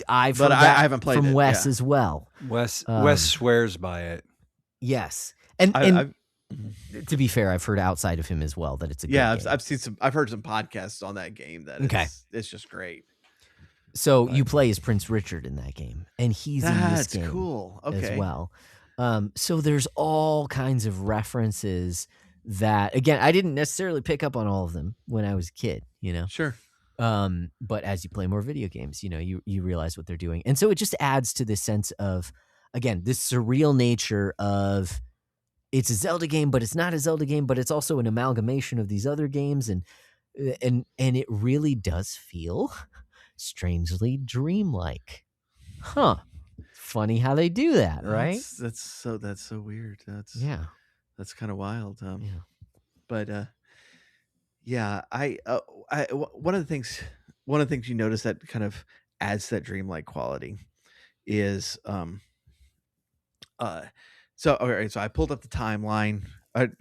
I haven't played from Wes as well. Wes swears by it. Yes, and to be fair, I've heard outside of him as well that it's a good game. I've seen some. I've heard some podcasts on that game. It's just great. So you play as Prince Richard in that game, and he's in this game cool. as well. So there's all kinds of references that, again, I didn't necessarily pick up on all of them when I was a kid. Sure. But as you play more video games, you realize what they're doing. And so it just adds to this sense of, again, this surreal nature of, it's a Zelda game, but it's not a Zelda game, but it's also an amalgamation of these other games. And it really does feel strangely dreamlike. Huh. Funny how they do that, right? That's so weird. That's kind of wild. But one of the things you notice that kind of adds to that dreamlike quality is so I pulled up the timeline.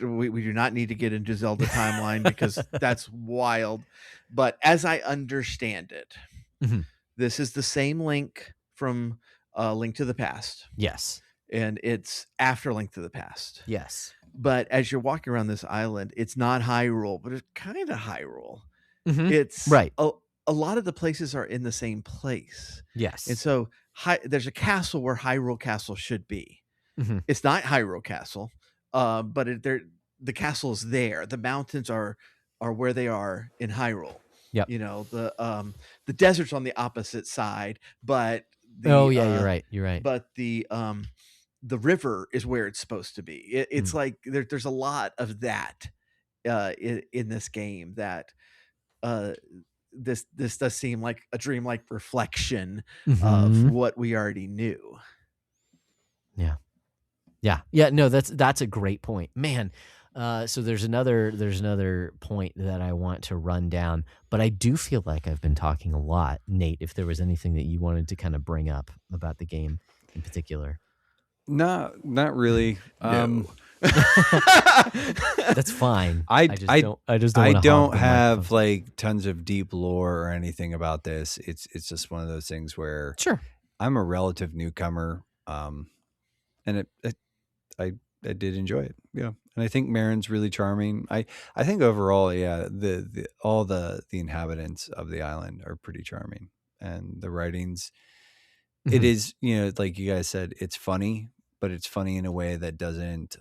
We do not need to get into Zelda timeline because that's wild. But as I understand it, this is the same Link from Link to the Past. Yes. And it's after Link to the Past. Yes. But as you're walking around this island, it's not Hyrule, but it's kind of Hyrule. It's right. A lot of the places are in the same place. Yes. And so there's a castle where Hyrule Castle should be. It's not Hyrule Castle, but the castle is there. The mountains are where they are in Hyrule. Yep. The desert's on the opposite side, but you're right. But the river is where it's supposed to be. It's like there's a lot of that in this game that this does seem like a dreamlike reflection of what we already knew. Yeah. No, that's a great point, man. So there's another point that I want to run down, but I do feel like I've been talking a lot. Nate, if there was anything that you wanted to kind of bring up about the game in particular. No, not really. No. That's fine. I don't have microphone. like tons of deep lore or anything about this. It's just one of those things where sure, I'm a relative newcomer, and I did enjoy it. Yeah, and I think Marin's really charming. I think overall, all the inhabitants of the island are pretty charming, and the writings. It is, like you guys said, it's funny, but it's funny in a way that doesn't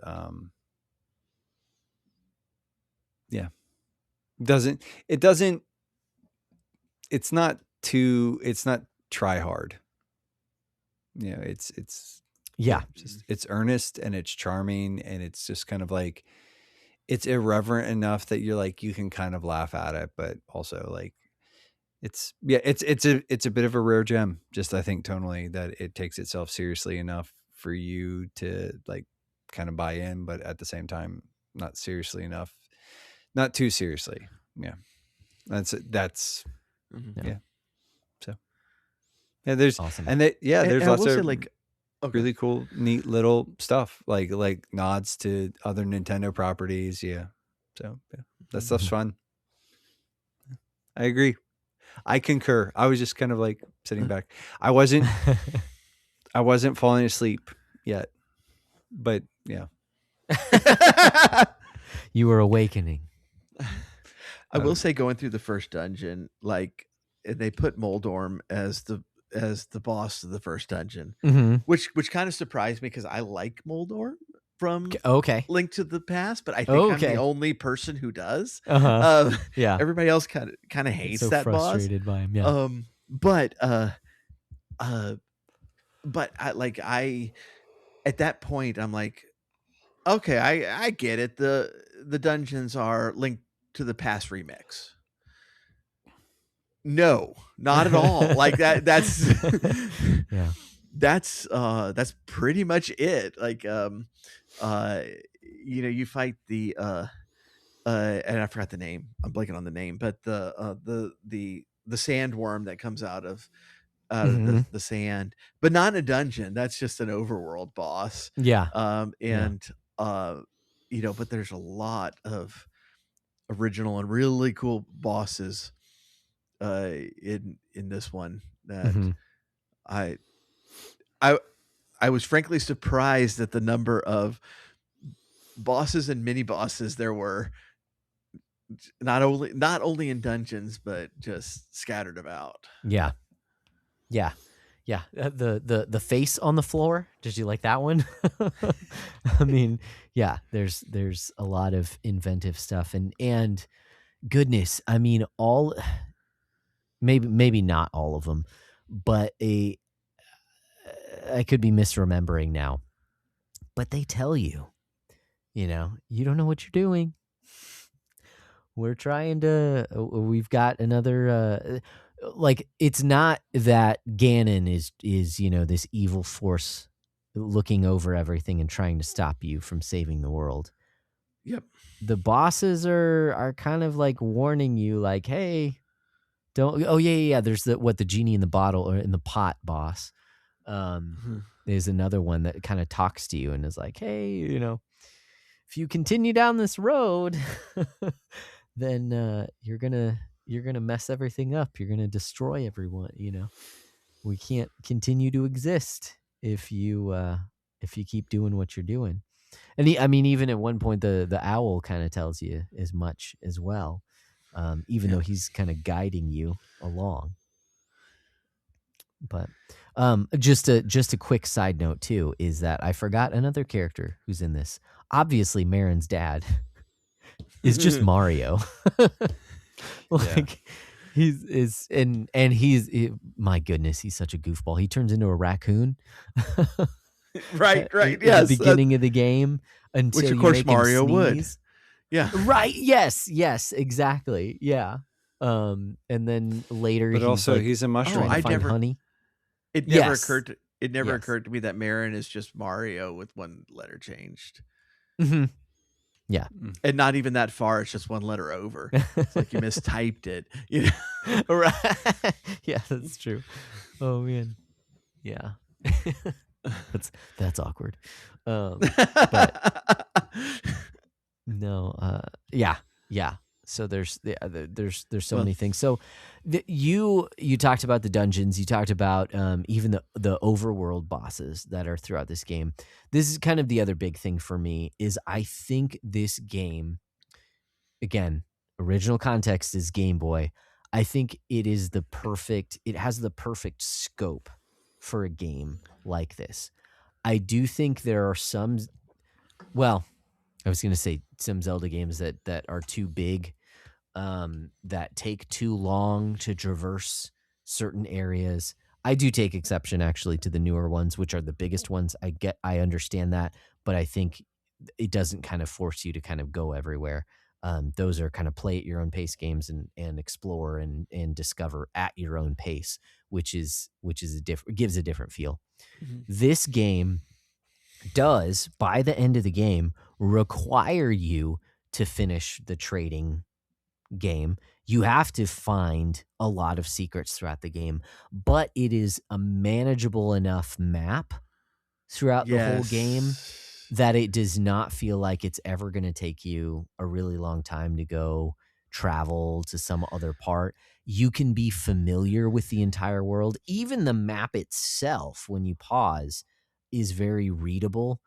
it's not try hard. It's earnest and it's charming, and it's just kind of like, it's irreverent enough that you're like, you can kind of laugh at it, but also like it's a bit of a rare gem, just I think tonally, that it takes itself seriously enough for you to like kind of buy in, but at the same time not seriously enough, not too seriously. Yeah, that's Mm-hmm. yeah. So yeah, there's awesome. and that there's and lots of like really cool, neat little stuff like nods to other Nintendo properties. Yeah, so yeah, that stuff's fun. I agree. I concur. I was just kind of like sitting back. I wasn't falling asleep yet, but yeah. You were awakening. I will say, going through the first dungeon, like they put Moldorm as the boss of the first dungeon, which kind of surprised me because I like Moldorm from Link to the Past, but I think I'm the only person who does. Yeah, everybody else kind of hates so that frustrated boss. by him. Yeah. But I at that point I'm like, okay, I get it. The dungeons are Link to the Past remix. No, not at all. Like that's yeah. That's pretty much it. Like you fight the and I forgot the name. I'm blanking on the name, but the sandworm that comes out of the sand, but not in a dungeon. That's just an overworld boss. Yeah. But there's a lot of original and really cool bosses in this one that I was frankly surprised at the number of bosses and mini bosses there were, not only in dungeons but just scattered about. Yeah. The face on the floor. Did you like that one? I mean, yeah. There's a lot of inventive stuff and goodness, I mean, maybe not all of them, but I could be misremembering now, but they tell you don't know what you're doing. We've got another, like, it's not that Ganon is this evil force looking over everything and trying to stop you from saving the world. Yep. The bosses are kind of like warning you, like, hey, don't. Oh yeah. There's the genie in the bottle or in the pot boss. There's another one that kind of talks to you and is like, hey, if you continue down this road, then you're gonna mess everything up. You're gonna destroy everyone. We can't continue to exist if you keep doing what you're doing. And even at one point, the owl kind of tells you as much as well, even though he's kind of guiding you along. But just a quick side note too is that I forgot another character who's in this. Obviously, Marin's dad is just Mario. He's my goodness, he's such a goofball. He turns into a raccoon. Right. At the beginning of the game, until which of course Mario would. Yeah. Right. Yes. Exactly. Yeah. And then later, but he's a mushroom. Honey. It never occurred to me that Marin is just Mario with one letter changed. Mm-hmm. Yeah. And not even that far. It's just one letter over. It's like you mistyped it. Right. Yeah, that's true. Oh man. Yeah. That's awkward. But no. Yeah. So there's so many things. So you talked about the dungeons. You talked about even the overworld bosses that are throughout this game. This is kind of the other big thing for me is I think this game, again, original context is Game Boy. I think it has the perfect scope for a game like this. I do think there are some, well, I was going to say some Zelda games that are too big, that take too long to traverse certain areas. I do take exception actually to the newer ones, which are the biggest ones. I understand that, but I think it doesn't kind of force you to kind of go everywhere. Those are kind of play at your own pace games and explore and discover at your own pace, which is gives a different feel. Mm-hmm. This game does, by the end of the game, require you to finish the trading game. You have to find a lot of secrets throughout the game, but it is a manageable enough map throughout the whole game that it does not feel like it's ever going to take you a really long time to go travel to some other part. You can be familiar with the entire world. Even the map itself, when you pause, is very readable.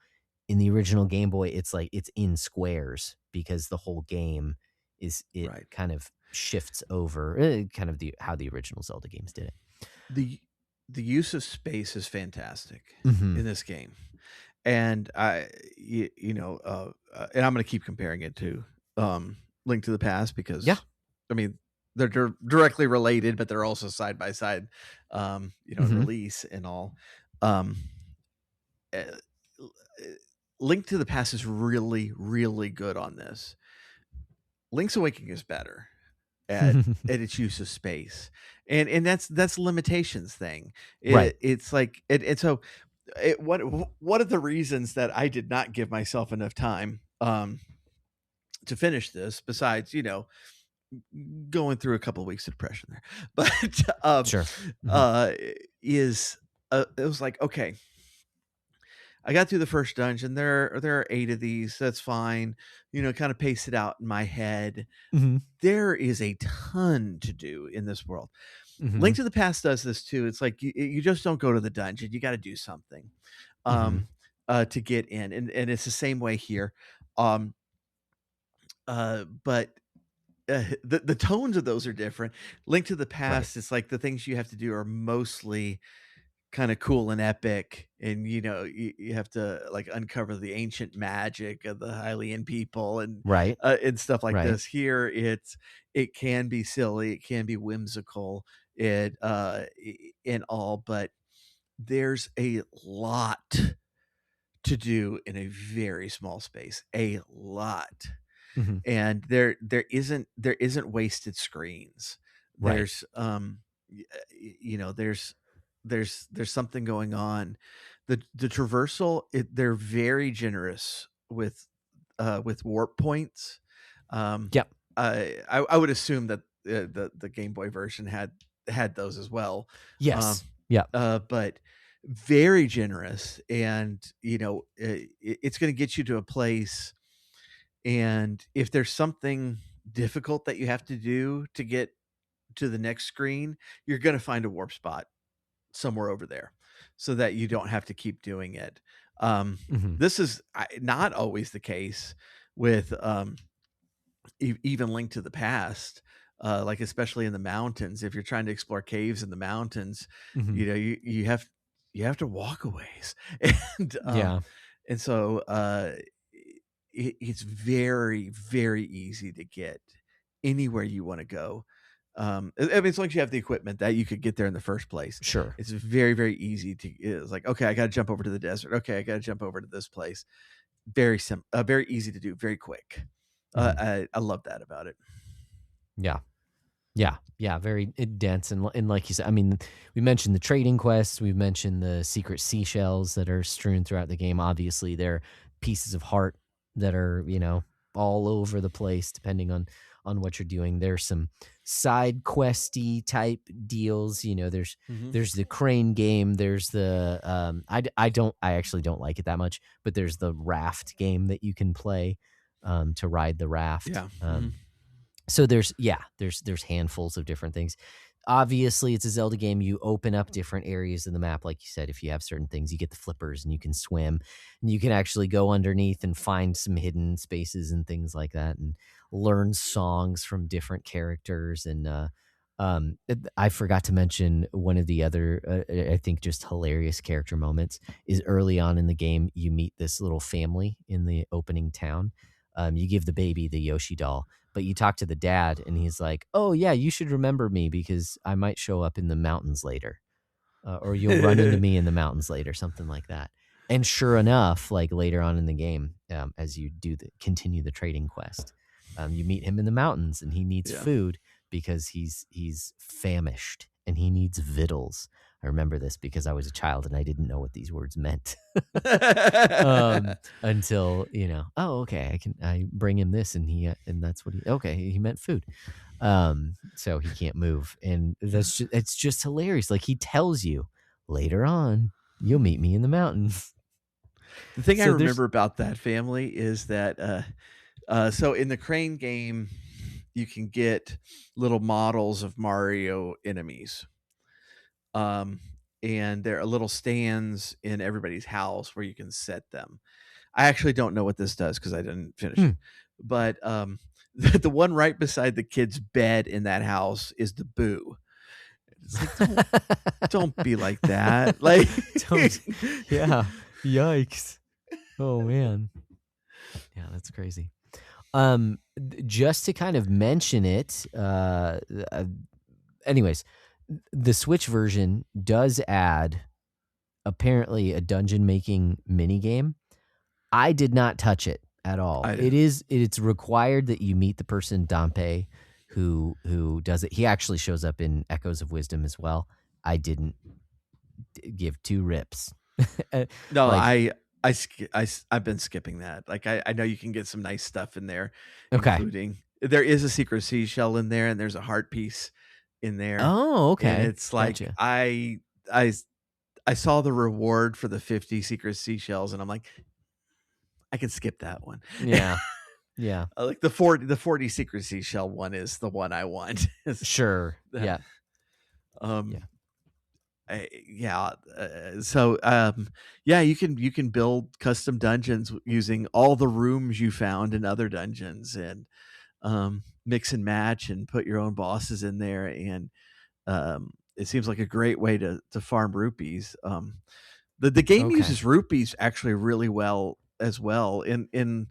In the original Game Boy, it's like it's in squares because the whole game is kind of shifts over kind of how the original Zelda games did it. The use of space is fantastic in this game. And and I'm going to keep comparing it to Link to the Past because I mean, they're directly related, but they're also side by side, in release and all. Link to the Past is really, really good on this. Link's Awakening is better at its use of space, and that's limitations thing. It's like so. One of the reasons that I did not give myself enough time to finish this, besides going through a couple of weeks of depression there, but sure, is it was like, okay, I got through the first dungeon. There are 8 of these. That's fine. Kind of pace it out in my head. There is a ton to do in this world. Link to the Past does this too. It's like you just don't go to the dungeon. You got to do something to get in, and it's the same way here. But the tones of those are different. Link to the Past, it's like the things you have to do are mostly kind of cool and epic, and you have to like uncover the ancient magic of the Hylian people and stuff like this. Here it can be silly, it can be whimsical, and all, but there's a lot to do in a very small space, a lot. And there isn't wasted screens. There's there's something going on. The traversal, they're very generous with warp points. I would assume that the Game Boy version had those as well. Yes. But very generous, and it's going to get you to a place, and if there's something difficult that you have to do to get to the next screen, you're going to find a warp spot somewhere over there so that you don't have to keep doing it. This is not always the case with even Link to the Past, like especially in the mountains. If you're trying to explore caves in the mountains, you have to walk a ways, and so it's very, very easy to get anywhere you want to go. I mean, as long as you have the equipment that you could get there in the first place. Sure. It's very, very easy it's like, okay, I got to jump over to the desert. Okay, I got to jump over to this place. Very very easy to do, very quick. I love that about it. Yeah, very dense, and like you said, I mean, we mentioned the trading quests, we've mentioned the secret seashells that are strewn throughout the game. Obviously, they're pieces of heart that are all over the place depending on what you're doing. There's some side questy type deals. There's the crane game. There's the I actually don't like it that much, but there's the raft game that you can play to ride the raft. So there's handfuls of different things. Obviously, it's a Zelda game. You open up different areas of the map. Like you said, if you have certain things, you get the flippers and you can swim, and you can actually go underneath and find some hidden spaces and things like that, and learn songs from different characters. And I forgot to mention one of the other, I think, just hilarious character moments is early on in the game, you meet this little family in the opening town. You give the baby the Yoshi doll, but you talk to the dad and he's like, oh yeah, you should remember me because I might show up in the mountains later, or you'll run into me in the mountains later, something like that. And sure enough, like later on in the game, as you continue the trading quest, you meet him in the mountains, and he needs food because he's famished and he needs victuals. I remember this because I was a child and I didn't know what these words meant until oh, okay, I bring him this, and that's what he meant food. So he can't move, and it's just hilarious. Like, he tells you later on, you'll meet me in the mountains. The thing I remember about that family is that so in the Crane game, you can get little models of Mario enemies. And there are little stands in everybody's house where you can set them. I actually don't know what this does because I didn't finish it. But the one right beside the kid's bed in that house is the Boo. It's like, don't be like that. Like, yeah, yikes. Oh man, yeah, that's crazy. Just to kind of mention it, anyways, the Switch version does add apparently a dungeon making mini game. I did not touch it at all. It's required that you meet the person Dampe who does it. He actually shows up in Echoes of Wisdom as well. I didn't give two rips. No, like, I've been skipping that. Like, I know you can get some nice stuff in there, including there is a secret seashell in there, and there's a heart piece in there. Oh, okay. And it's like, gotcha. I saw the reward for the 50 secret seashells, and I'm like, I can skip that one. Yeah. Yeah. Like the 40 secret seashell one is the one I want. Sure. Yeah. So you can build custom dungeons using all the rooms you found in other dungeons, and mix and match and put your own bosses in there, and it seems like a great way to farm rupees. The game uses rupees actually really well as well. In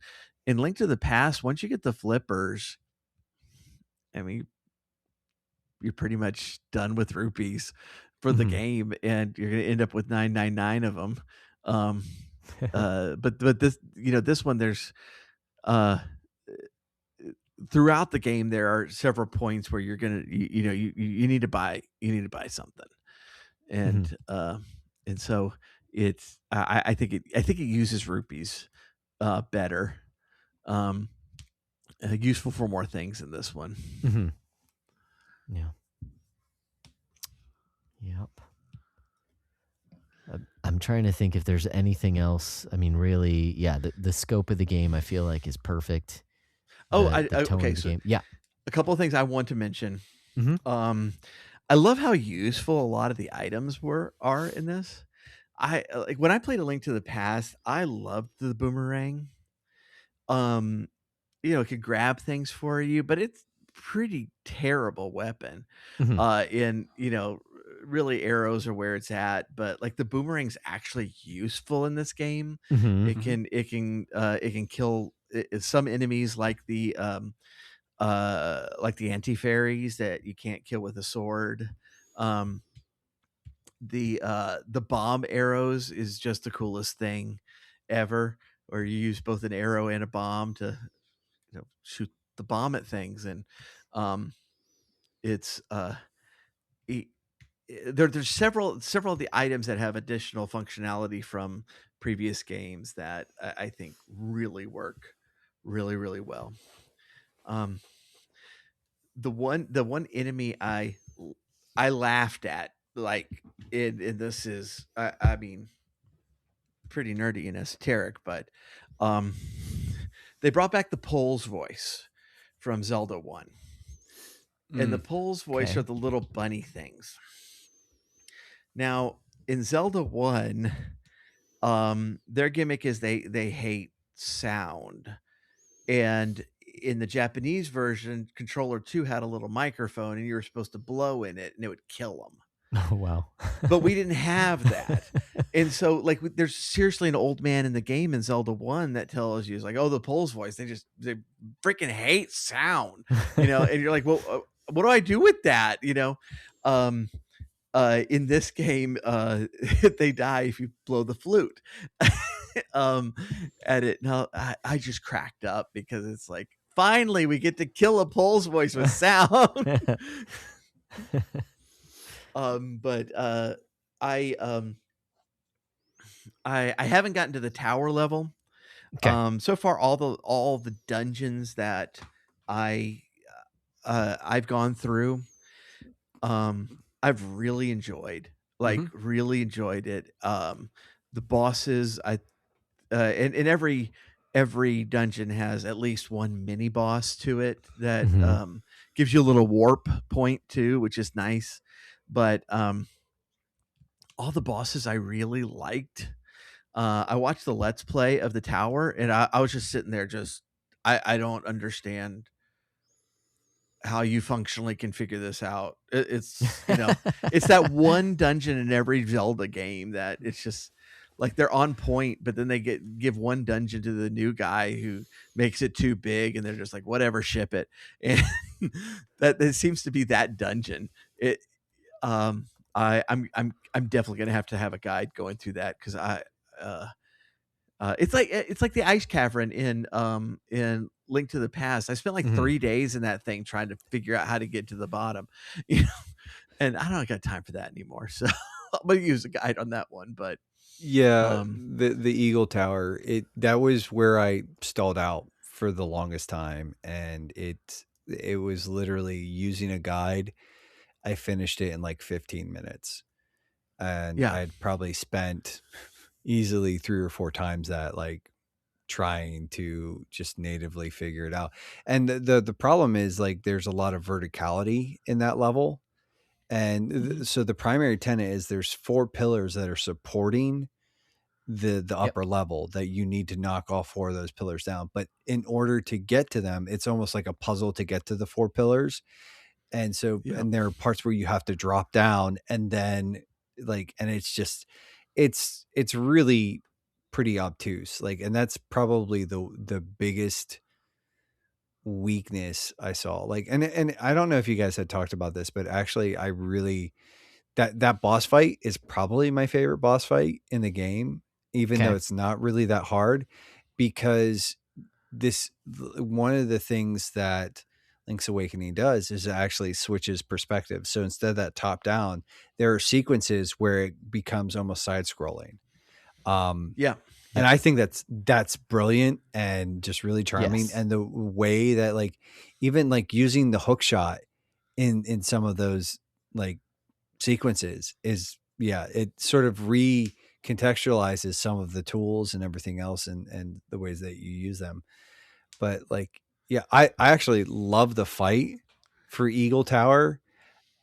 Link to the Past, once you get the flippers, I mean, you're pretty much done with rupees for the game, and you're going to end up with 999 of them. But this, this one, there's throughout the game, there are several points where you're going to, you need to buy something. And, and so it's, I think it uses rupees, better, useful for more things in this one. Yeah. Yep. I'm trying to think if there's anything else. I mean, really, the scope of the game I feel like is perfect. Okay. So yeah, a couple of things I want to mention. I love how useful a lot of the items are in this. I like when I played A Link to the Past, I loved the boomerang. It could grab things for you, but it's pretty terrible weapon. Really arrows are where it's at, but like the boomerang's actually useful in this game. It can kill some enemies, like the anti-fairies that you can't kill with a sword. The bomb arrows is just the coolest thing ever, where you use both an arrow and a bomb to shoot the bomb at things. And it's there's several of the items that have additional functionality from previous games that I think really work really, really well. The one enemy I laughed at, like, and this is I mean, pretty nerdy and esoteric, but they brought back the Pole's voice from Zelda 1. And the Pole's voice are the little bunny things. Now, in Zelda 1, their gimmick is they hate sound. And in the Japanese version, Controller 2 had a little microphone, and you were supposed to blow in it, and it would kill them. Oh, wow. But we didn't have that. And so, like, there's seriously an old man in the game in Zelda 1 that tells you, it's like, oh, the Pole's voice, they freaking hate sound, and you're like, well, what do I do with that? in this game, they die if you blow the flute. And it no, I just cracked up because it's like finally we get to kill a Pole's voice with sound. But I haven't gotten to the tower level. Okay. So far all the dungeons that I've gone through, I've really enjoyed. Like really enjoyed it. The bosses, and every dungeon has at least one mini boss to it that gives you a little warp point too, which is nice. But all the bosses I really liked. I watched the Let's Play of the tower, and I was just sitting there, just I don't understand how you functionally can figure this out. It's it's that one dungeon in every Zelda game that it's just like they're on point, but then they give one dungeon to the new guy who makes it too big, and they're just like, whatever, ship it. And that it seems to be that dungeon. It I'm definitely gonna have to have a guide going through that because it's like the ice cavern in Link to the Past. I spent like 3 days in that thing trying to figure out how to get to the bottom, and I don't got time for that anymore. So I'm gonna use a guide on that one. But yeah, the Eagle Tower, that was where I stalled out for the longest time, and it was literally using a guide. I finished it in like 15 minutes, and I'd probably spent easily 3 or 4 times that, like trying to just natively figure it out. And the problem is like there's a lot of verticality in that level, and so the primary tenet is there's 4 pillars that are supporting the upper level that you need to knock all 4 of those pillars down. But in order to get to them, it's almost like a puzzle to get to the 4 pillars. And so and there are parts where you have to drop down, and then like, and it's just it's really pretty obtuse. Like, and that's probably the biggest weakness I saw. Like, and I don't know if you guys had talked about this, but actually I really that boss fight is probably my favorite boss fight in the game, even though it's not really that hard, because one of the things that Link's Awakening does is it actually switches perspective. So instead of that top down, there are sequences where it becomes almost side scrolling. And I think that's brilliant and just really charming. Yes. And the way that like even like using the hook shot in some of those like sequences is it sort of recontextualizes some of the tools and everything else and the ways that you use them. But like, I actually love the fight for Eagle Tower.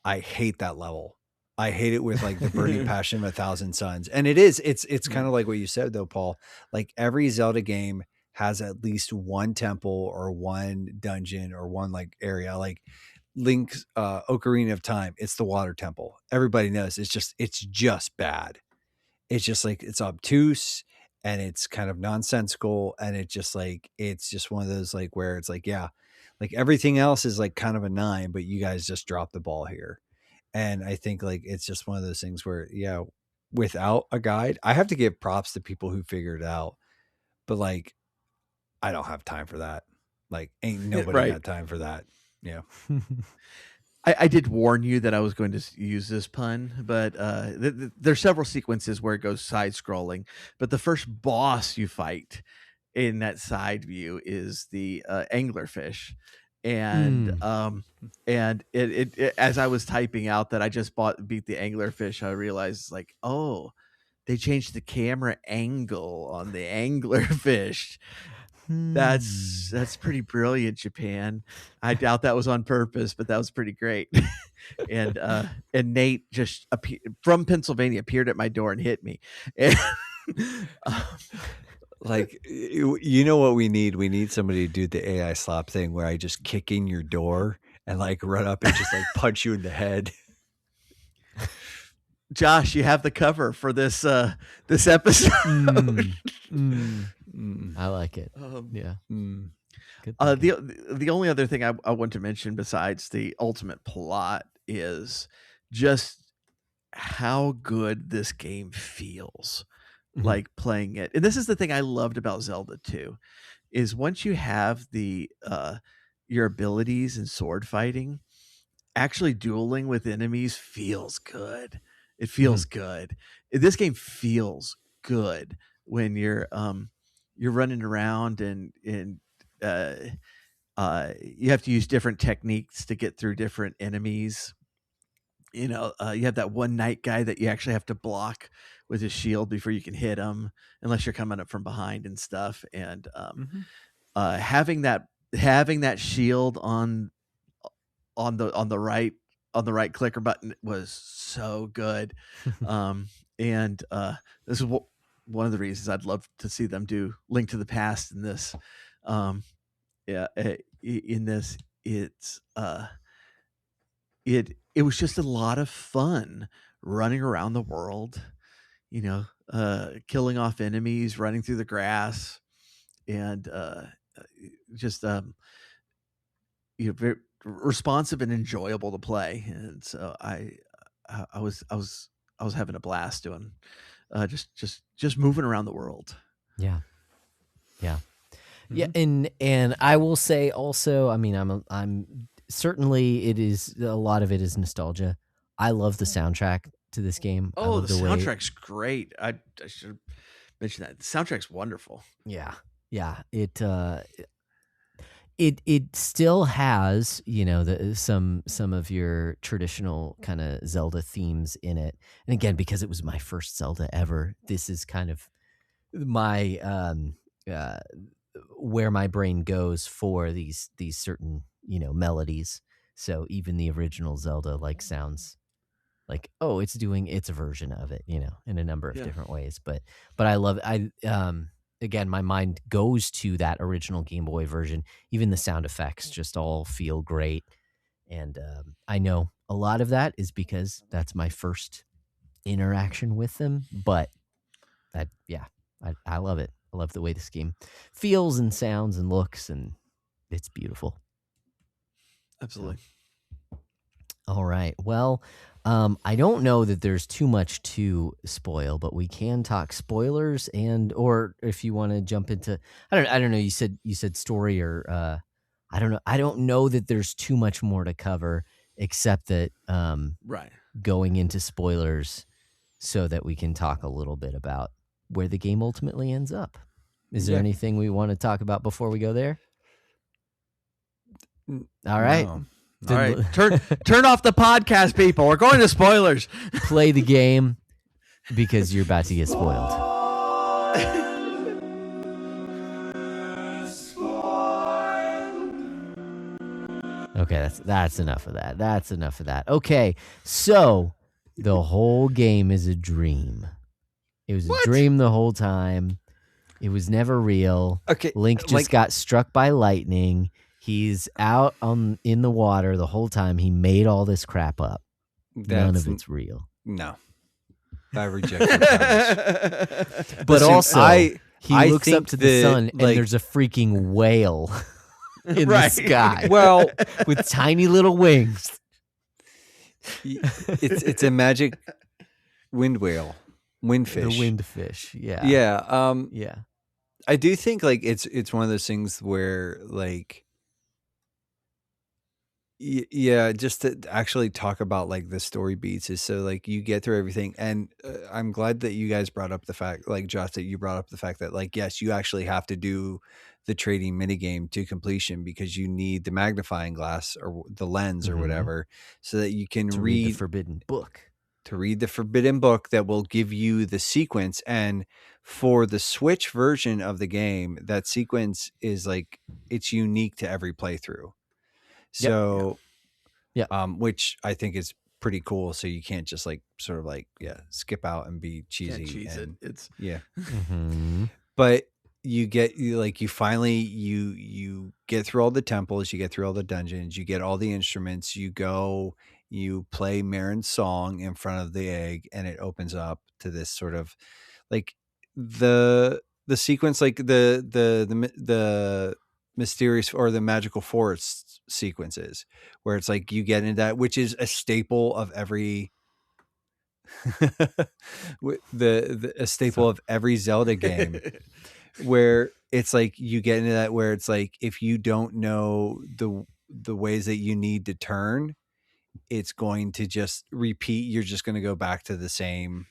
I hate that level. I hate it with like the burning passion of 1,000 suns. And it's kind of like what you said though, Paul. Like every Zelda game has at least one temple or one dungeon or one like area. Like Link's Ocarina of Time, it's the water temple. Everybody knows it's just bad. It's just like it's obtuse and it's kind of nonsensical, and it's just one of those like where it's like like everything else is like kind of a 9, but you guys just dropped the ball here. And I think like it's just one of those things where without a guide, I have to give props to people who figured it out, but like I don't have time for that. Like ain't nobody got time for that. Yeah. I did warn you that I was going to use this pun, but there's several sequences where it goes side scrolling, but the first boss you fight in that side view is the anglerfish. And it as I was typing out that I just beat the anglerfish, I realized like, oh, they changed the camera angle on the anglerfish. That's pretty brilliant, Japan. I doubt that was on purpose, but that was pretty great. And Nate just from Pennsylvania appeared at my door and hit me. And, like, you know what we need? We need somebody to do the AI slap thing where I just kick in your door and like run up and just like punch you in the head. Josh, you have the cover for this this episode. I like it. The only other thing I want to mention besides the ultimate plot is just how good this game feels, Mhm. like playing it. And this is the thing I loved about Zelda 2, is once you have the your abilities in sword fighting, actually dueling with enemies feels good. It feels good. This game feels good when you're running around and you have to use different techniques to get through different enemies. You know, you have that one knight guy that you actually have to block with his shield before you can hit him, unless you're coming up from behind and stuff. And having that shield on the right clicker button was so good. And this is one of the reasons I'd love to see them do Link to the Past in this. Yeah, in this, it was just a lot of fun running around the world, you know, killing off enemies, running through the grass, and just very responsive and enjoyable to play. And so I was having a blast doing just moving around the world. Yeah. And I will say also, I mean, I'm certainly, it is, a lot of it is nostalgia. I love the soundtrack to this game. I Oh, love the way soundtrack's great. I should mention that. The soundtrack's wonderful. Yeah. It still has, you know, some of your traditional kind of Zelda themes in it. And again, because it was my first Zelda ever, this is kind of my where my brain goes for these certain, you know, melodies. So even the original Zelda like sounds like, oh, it's doing its version of it, you know, in a number of different ways. But I love again, my mind goes to that original Game Boy version. Even the sound effects just all feel great. And I know a lot of that is because that's my first interaction with them. But I love it. I love the way this game feels and sounds and looks, and it's beautiful. Absolutely. So, all right. Well, I don't know that there's too much to spoil, but we can talk spoilers, or if you want to jump into, I don't know. You said story, or I don't know. I don't know that there's too much more to cover, except that right, going into spoilers, so that we can talk a little bit about where the game ultimately ends up. Is there anything we want to talk about before we go there? All right. No. All right. Turn off the podcast, people. We're going to spoilers. Play the game because you're about to get spoiled. Okay, that's enough of that. That's enough of that. Okay, so the whole game is a dream. It was a dream the whole time. It was never real. Okay, Link just got struck by lightning. He's out in the water the whole time. He made all this crap up. None of it's real. No. I reject it. But also, he looks up to the sun, and there's a freaking whale in the sky. Well, with tiny little wings. It's a magic wind whale. Windfish. The windfish, yeah. Yeah. Yeah. I do think it's one of those things where just to actually talk about the story beats is so you get through everything. And I'm glad that you guys brought up the fact, Josh, that you brought up the fact that yes, you actually have to do the trading minigame to completion because you need the magnifying glass or the lens or whatever so that you can read the forbidden book. To read the forbidden book that will give you the sequence. And for the Switch version of the game, that sequence is it's unique to every playthrough. So, which I think is pretty cool. So you can't just skip out and be cheesy. It's But you get you finally get through all the temples, you get through all the dungeons, you get all the instruments, you play Marin's song in front of the egg, and it opens up to this sort of the sequence, the mysterious or the magical forest sequences, where it's you get into that, which is a staple of every a staple of every Zelda game, where it's like you get into that where it's like if you don't know the ways that you need to turn, it's going to just repeat. You're just going to go back to the same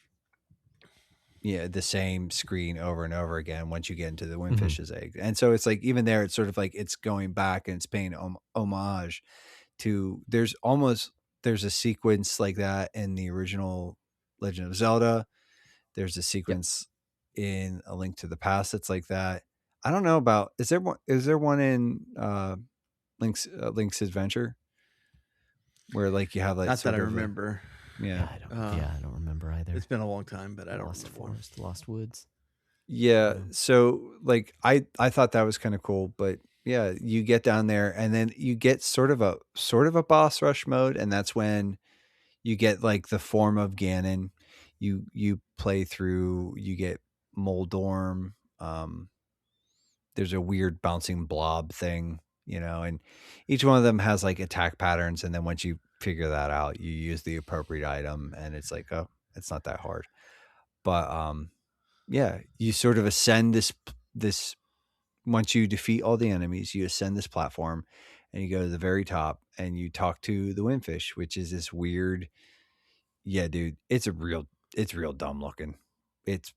screen over and over again once you get into the Windfish's egg. And so it's like even there, it's sort of like it's going back and it's paying homage to. There's a sequence like that in the original Legend of Zelda. There's a sequence in A Link to the Past that's like that. I don't know about, is there one in Link's Adventure where like you have like not that I remember. I don't remember either. It's been a long time, but I don't Lost remember. Forest, Lost Woods. Yeah. So like I thought that was kind of cool, but yeah, you get down there and then you get sort of a boss rush mode, and that's when you get like the form of Ganon. You play through, you get Moldorm. There's a weird bouncing blob thing, and each one of them has like attack patterns, and then once you figure that out, you use the appropriate item, and it's like, oh, it's not that hard. But yeah, you sort of ascend this once you defeat all the enemies, you ascend this platform and you go to the very top and you talk to the Windfish, which is this weird, yeah, dude, it's real dumb looking. It's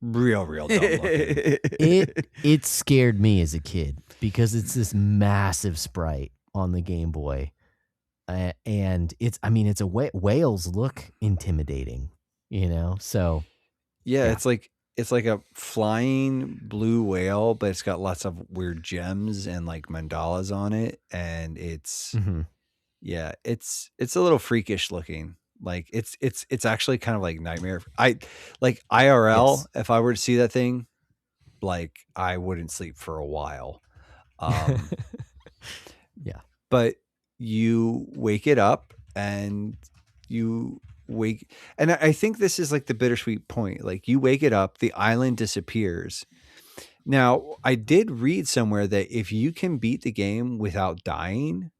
real dumb looking. It scared me as a kid because it's this massive sprite on the Game Boy. And whales look intimidating, so yeah. It's like a flying blue whale, but it's got lots of weird gems and like mandalas on it, and it's it's a little freakish looking. Like it's actually kind of like nightmare. I like IRL. Yes. If I were to see that thing, like I wouldn't sleep for a while. Yeah, but you wake it up and and I think this is like the bittersweet point. Like you wake it up, the island disappears. Now, I did read somewhere that if you can beat the game without dying,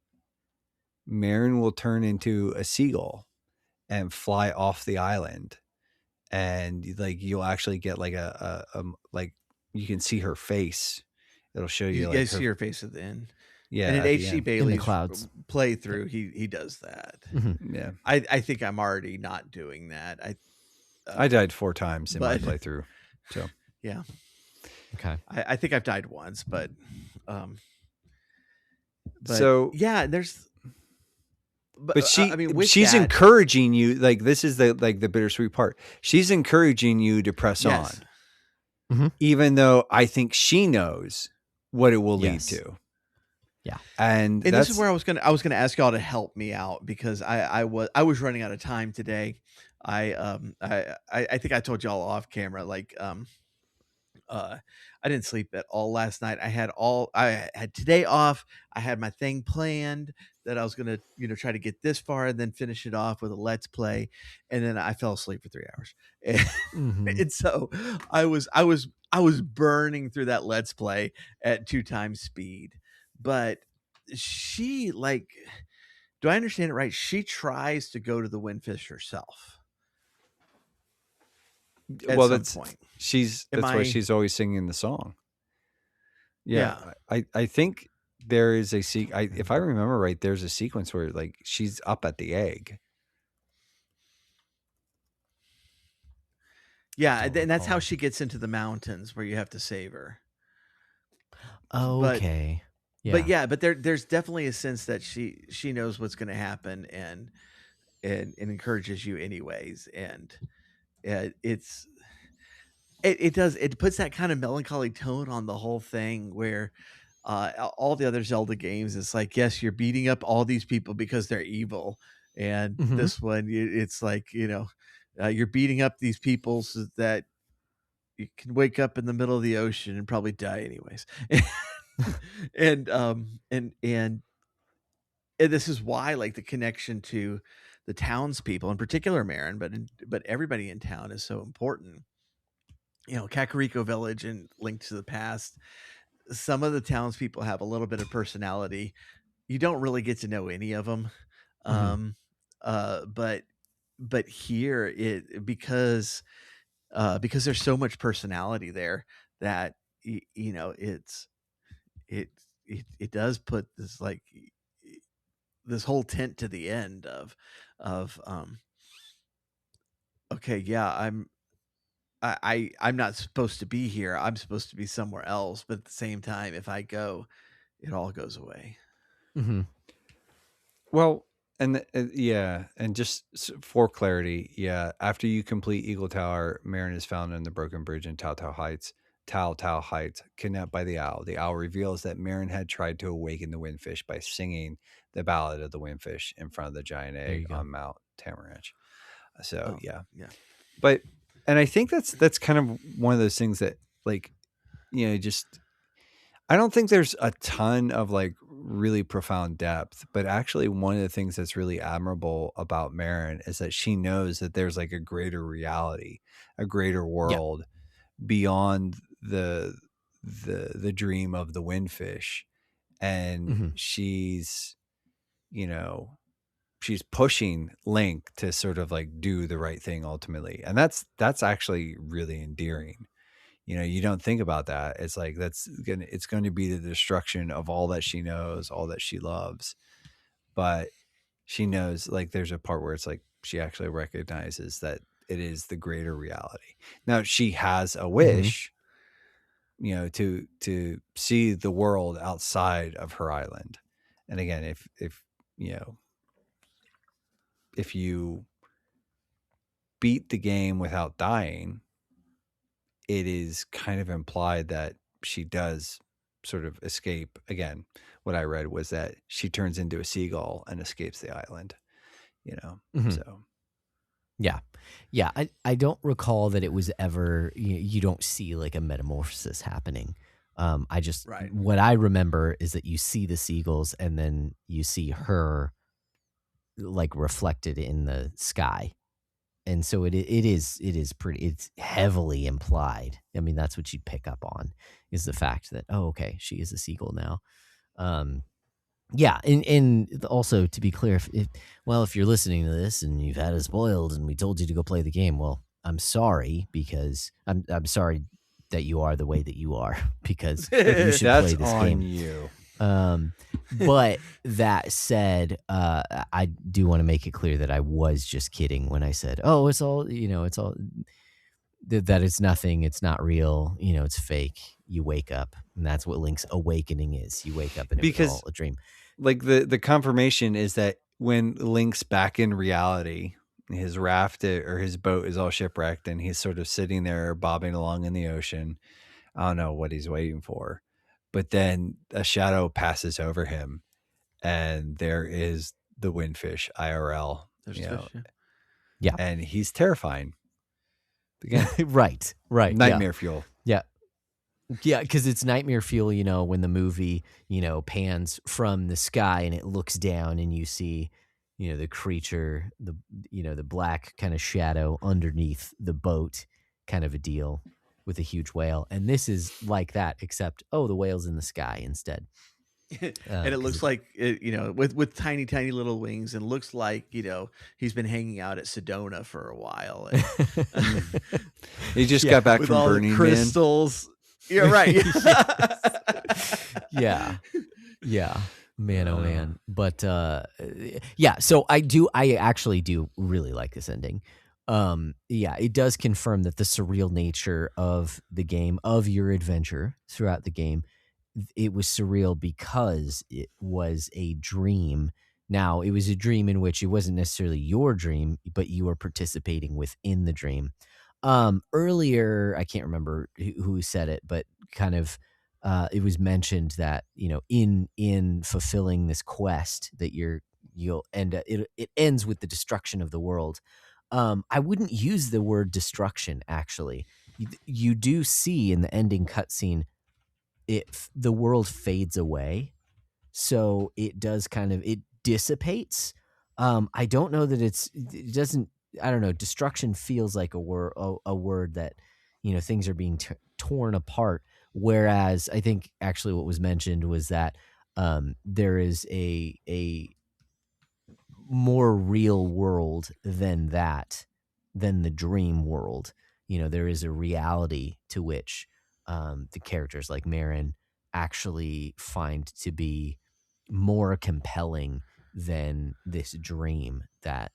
Marin will turn into a seagull and fly off the island. And like you'll actually get like a like you can see her face. It'll show you. You guys see her face at the end. Yeah, and in H.C. Bailey's clouds playthrough, he does that. Mm-hmm. Yeah, I think I'm already not doing that. I died 4 times in my playthrough, so yeah. Okay, I think I've died once, but so yeah, there's. But she's encouraging you. Like this is the bittersweet part. She's encouraging you to press on, even though I think she knows what it will lead to. Yeah, and this is where I was gonna ask y'all to help me out because I was running out of time today. I think I told y'all off camera like I didn't sleep at all last night. I had today off. I had my thing planned that I was gonna try to get this far and then finish it off with a let's play, and then I fell asleep for 3 hours, and so I was burning through that let's play at 2 times speed. But she do I understand it right? She tries to go to the Windfish herself. Well, that's why she's always singing the song. Yeah. I think there is if I remember right, there's a sequence where like she's up at the egg. Yeah, and that's how she gets into the mountains where you have to save her. Oh, okay. But there's definitely a sense that she knows what's going to happen and encourages you anyways, and it puts that kind of melancholy tone on the whole thing where all the other Zelda games, it's like, yes, you're beating up all these people because they're evil, and this one it's like you're beating up these people so that you can wake up in the middle of the ocean and probably die anyways. and this is why like the connection to the townspeople, in particular Marin, but everybody in town is so important. Kakariko Village and Link to the Past, some of the townspeople have a little bit of personality. You don't really get to know any of them, but but here because there's so much personality there that you know it it does put this like this whole tint to the end of okay, yeah, I'm not supposed to be here. I'm supposed to be somewhere else, but at the same time, if I go, it all goes away. Mm-hmm. Well, and yeah, and just for clarity, yeah, after you complete Eagle Tower, Marin is found in the broken bridge in Tao Tao Heights. Kidnapped by the owl. The owl reveals that Marin had tried to awaken the windfish by singing the ballad of the windfish in front of the giant egg on Mount Tamaranch. So yeah. But and I think that's kind of one of those things that, like, you know, just I don't think there's a ton of like really profound depth, but actually one of the things that's really admirable about Marin is that she knows that there's like a greater reality, a greater world beyond the dream of the windfish. And she's, you know, she's pushing Link to sort of like do the right thing ultimately. And that's actually really endearing. You know, you don't think about that. It's like it's going to be the destruction of all that she knows, all that she loves. But she knows, like, there's a part where it's like she actually recognizes that it is the greater reality. Now she has a wish, you know, to see the world outside of her island. And again, if you know, if you beat the game without dying, it is kind of implied that she does sort of escape. Again, what I read was that she turns into a seagull and escapes the island, you know? So. Yeah. I don't recall that it was ever, you don't see like a metamorphosis happening. I just, what I remember is that you see the seagulls and then you see her like reflected in the sky. And so it is pretty, it's heavily implied. I mean, that's what you'd pick up on, is the fact that, oh, okay, she is a seagull now. Yeah, and also to be clear, if you're listening to this and you've had it spoiled and we told you to go play the game, well, I'm sorry, because I'm sorry that you are the way that you are, because you should play this game. You. But that said, I do want to make it clear that I was just kidding when I said, oh, it's all, it's all, that it's nothing, it's not real, it's fake. You wake up, and that's what Link's awakening is. You wake up and it's all a dream. Like the confirmation is that when Link's back in reality, his raft or his boat is all shipwrecked and he's sort of sitting there bobbing along in the ocean. I don't know what he's waiting for. But then a shadow passes over him, and there is the windfish IRL. Yeah. And he's terrifying. Again, right. Nightmare fuel. Yeah. Yeah, because it's nightmare fuel, when the movie, pans from the sky and it looks down and you see, the creature, the black kind of shadow underneath the boat kind of a deal, with a huge whale. And this is like that, except, the whale's in the sky instead. And it looks like, with tiny, tiny little wings, and looks like, he's been hanging out at Sedona for a while. And, he just got back from Burning Man. Crystals. You're right. Yeah. Man, oh man. But so I actually do really like this ending. It does confirm that the surreal nature of the game, of your adventure throughout the game, it was surreal because it was a dream. Now, it was a dream in which it wasn't necessarily your dream, but you were participating within the dream. Earlier, I can't remember who said it, but kind of it was mentioned that, in fulfilling this quest that you'll end up, it ends with the destruction of the world. I wouldn't use the word destruction, actually. You do see in the ending cutscene, the world fades away. So it does it dissipates. I don't know that it doesn't, I don't know, destruction feels like a word that, things are being torn apart. Whereas I think actually what was mentioned was that there is a more real world than that, than the dream world. You know, there is a reality to which the characters like Marin actually find to be more compelling than this dream that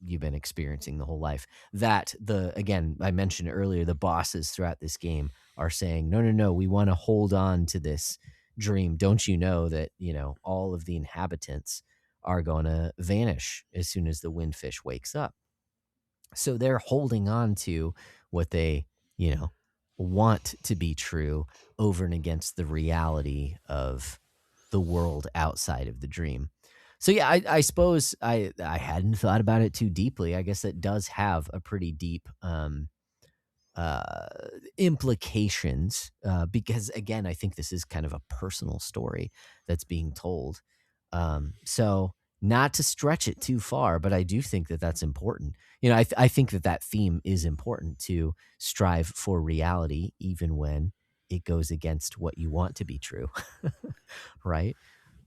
you've been experiencing the whole life. That again, I mentioned earlier, the bosses throughout this game are saying, no, we want to hold on to this dream. Don't you know that, you know, all of the inhabitants are going to vanish as soon as the windfish wakes up? So they're holding on to what they, you know, want to be true over and against the reality of the world outside of the dream. So yeah, I suppose I hadn't thought about it too deeply. I guess it does have a pretty deep implications, because again, I think this is kind of a personal story that's being told. So not to stretch it too far, but I do think that that's important. You know, I think that theme is important, to strive for reality, even when it goes against what you want to be true. Right.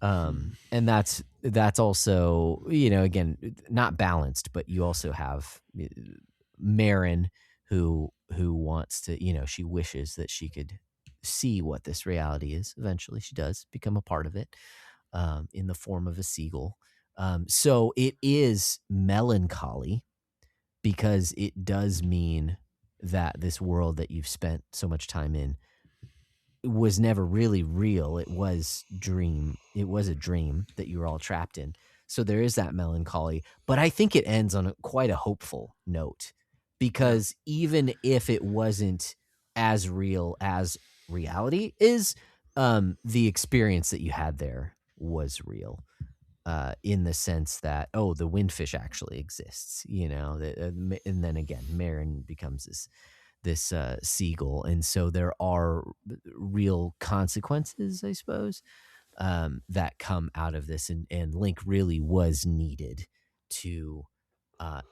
And that's also, you know, again, not balanced, but you also have Marin who wants to, you know, she wishes that she could see what this reality is. Eventually she does become a part of it, in the form of a seagull. So it is melancholy, because it does mean that this world that you've spent so much time in was never really real. It was a dream that you were all trapped in. So there is that melancholy, but I think it ends on quite a hopeful note, because even if it wasn't as real as reality is, the experience that you had there was real, in the sense that, oh, the windfish actually exists, you know, and then again, Marin becomes this seagull, and so there are real consequences, I suppose, that come out of this, and Link really was needed to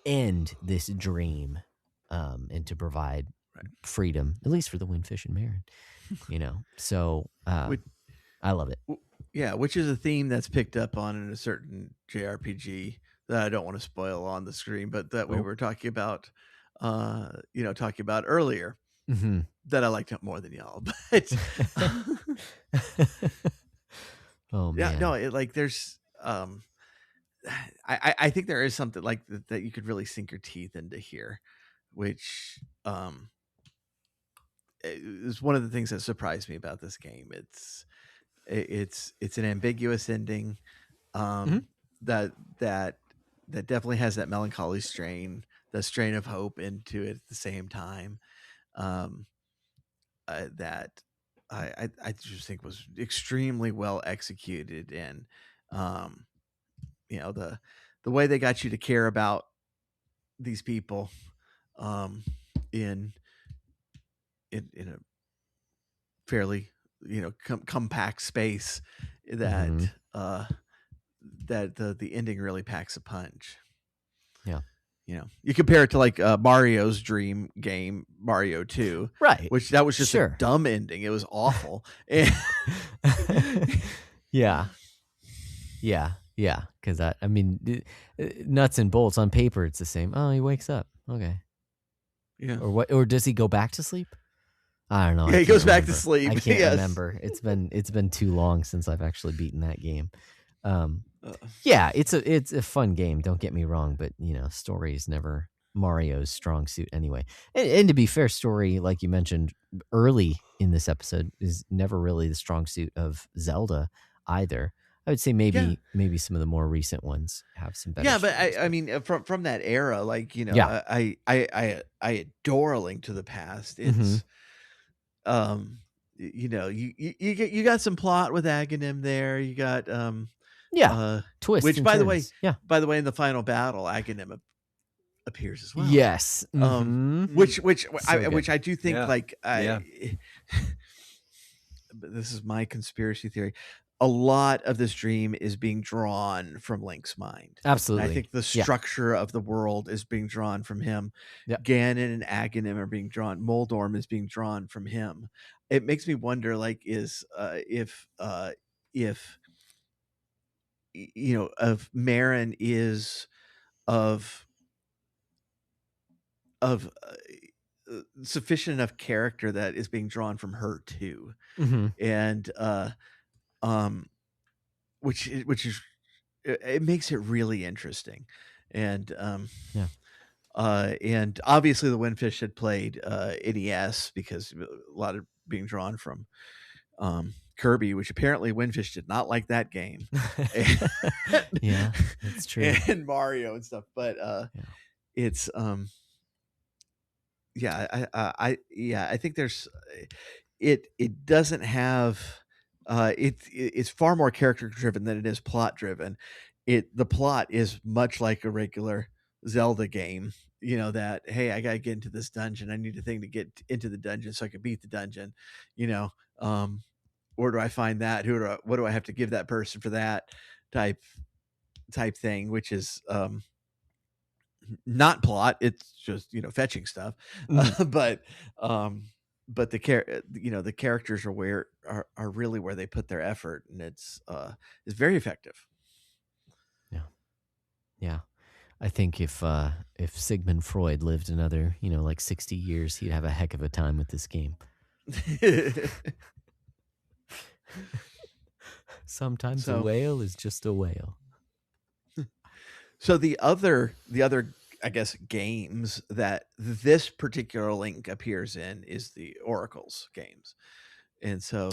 end this dream, and to provide freedom, at least for the windfish and Marin, you know. So I love it. Yeah, which is a theme that's picked up on in a certain JRPG that I don't want to spoil on the screen, but that we were talking about, talking about earlier, that I liked it more than y'all. But oh man, yeah, no, there's, I think there is something like that you could really sink your teeth into here, which is one of the things that surprised me about this game. It's an ambiguous ending, that definitely has that melancholy strain, the strain of hope into it at the same time, that I just think was extremely well executed. And you know, the way they got you to care about these people, in a fairly, you know, compact space, that that the ending really packs a punch. Yeah. You know, you compare it to like Mario's dream game, Mario 2, right? Which that was just a dumb ending. It was awful. Yeah. Because I mean, nuts and bolts on paper, it's the same. Oh, he wakes up. Okay. Yeah. Or what? Or does he go back to sleep? I don't know. Yeah, he goes back to sleep. I can't remember. It's been too long since I've actually beaten that game. Yeah, it's a fun game. Don't get me wrong, but you know, story is never Mario's strong suit anyway. And to be fair, story, like you mentioned early in this episode, is never really the strong suit of Zelda either. I would say maybe some of the more recent ones have some better. Yeah, but I mean, from that era, like, you know, I adore A Link to the Past. It's you know, you got some plot with Aghanim there. You got twist, which by turns. the way, in the final battle, Aghanim appears as well. Yes. Which I do think but this is my conspiracy theory. A lot of this dream is being drawn from Link's mind. Absolutely. And I think the structure of the world is being drawn from him. Ganon and Aghanim are being drawn. Moldorm is being drawn from him. It makes me wonder, like, if of Marin is of sufficient enough character that is being drawn from her too. Mm-hmm. And which is it makes it really interesting. And and obviously the Windfish had played NES because a lot of being drawn from Kirby, which apparently Windfish did not like that game. Yeah, that's true. And Mario and stuff, but it's I think there's it doesn't have it's far more character driven than it is plot driven. The plot is much like a regular Zelda game, that hey, I gotta get into this dungeon, I need a thing to get into the dungeon so I can beat the dungeon, where do I find that, what do I have to give that person for that type thing, which is not plot, it's just fetching stuff. But the the characters are where are really where they put their effort, and it's very effective. Yeah, I think if Sigmund Freud lived another 60 years, he'd have a heck of a time with this game. Sometimes a whale is just a whale. So the other I guess games that this particular Link appears in is the Oracles games. And so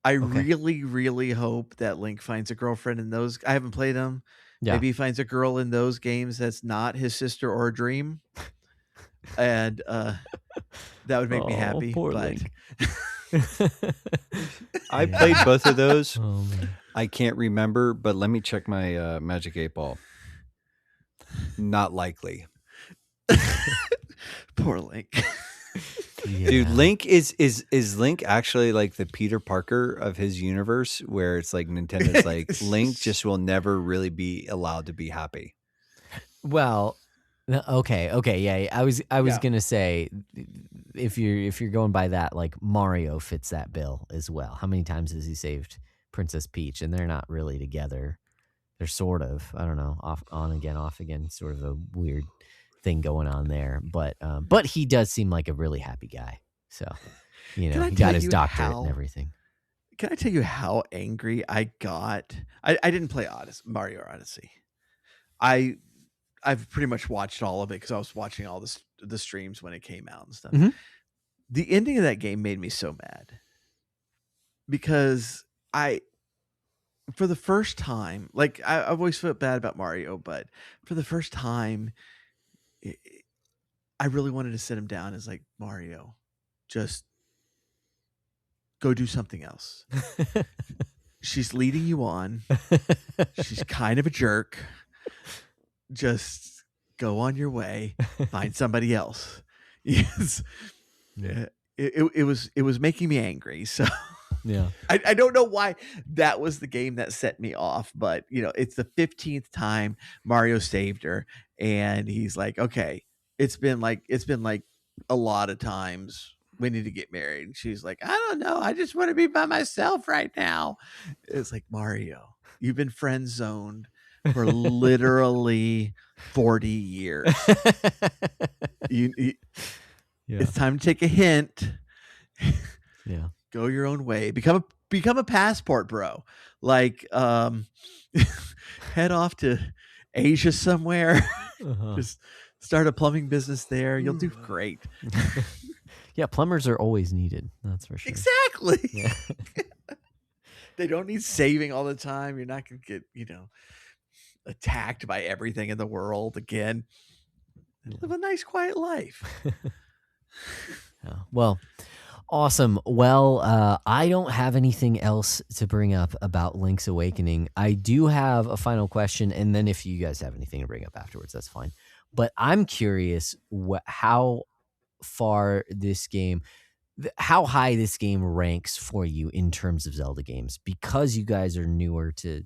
I really, really hope that Link finds a girlfriend in those. I haven't played them. Yeah. Maybe he finds a girl in those games that's not his sister or a dream. And that would make me happy. Poor Link. I played both of those. Oh, man. I can't remember, but let me check my Magic 8 Ball. Not likely. Poor Link. Yeah. Dude, Link is Link actually like the Peter Parker of his universe, where it's like Nintendo's like Link just will never really be allowed to be happy. Well, okay, yeah. I was gonna say if you're going by that, like Mario fits that bill as well. How many times has he saved Princess Peach? And they're not really together. They're sort of, I don't know, off again, sort of a weird thing going on there. But he does seem like a really happy guy. So, he got his doctorate and everything. Can I tell you how angry I got? I didn't play Mario Odyssey. I've pretty much watched all of it because I was watching all the streams when it came out and stuff. Mm-hmm. The ending of that game made me so mad because for the first time, like I've always felt bad about Mario, but for the first time, I really wanted to sit him down as like, Mario, just go do something else. She's leading you on. She's kind of a jerk. Just go on your way. Find somebody else. Yes. Yeah. It was making me angry. So yeah, I don't know why that was the game that set me off, but it's the 15th time Mario saved her, and he's like, okay, it's been like a lot of times. We need to get married. And she's like, I don't know. I just want to be by myself right now. It's like, Mario, you've been friend zoned for literally 40 years. It's time to take a hint. Yeah. Go your own way. Become a passport bro. Like head off to Asia somewhere. Uh-huh. Just start a plumbing business there. You'll do great. Yeah, plumbers are always needed. That's for sure. Exactly. Yeah. They don't need saving all the time. You're not going to get, attacked by everything in the world again. Live a nice, quiet life. Well, awesome. Well, I don't have anything else to bring up about Link's Awakening. I do have a final question, and then if you guys have anything to bring up afterwards, that's fine. But I'm curious how far this game, how high this game ranks for you in terms of Zelda games, because you guys are newer to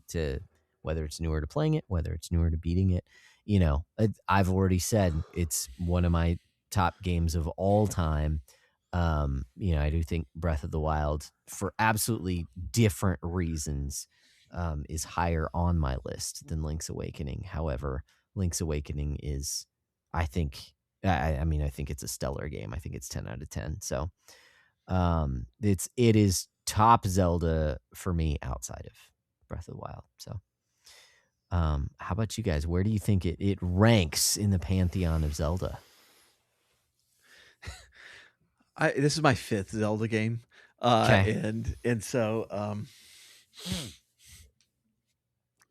whether it's newer to playing it, whether it's newer to beating it. I've already said it's one of my top games of all time. I do think Breath of the Wild, for absolutely different reasons, is higher on my list than Link's Awakening. However, Link's Awakening is, I think, I mean, I think it's a stellar game. I think it's 10 out of 10. So it is top Zelda for me outside of Breath of the Wild. So how about you guys? Where do you think it ranks in the pantheon of Zelda? This is my 5th Zelda game. And so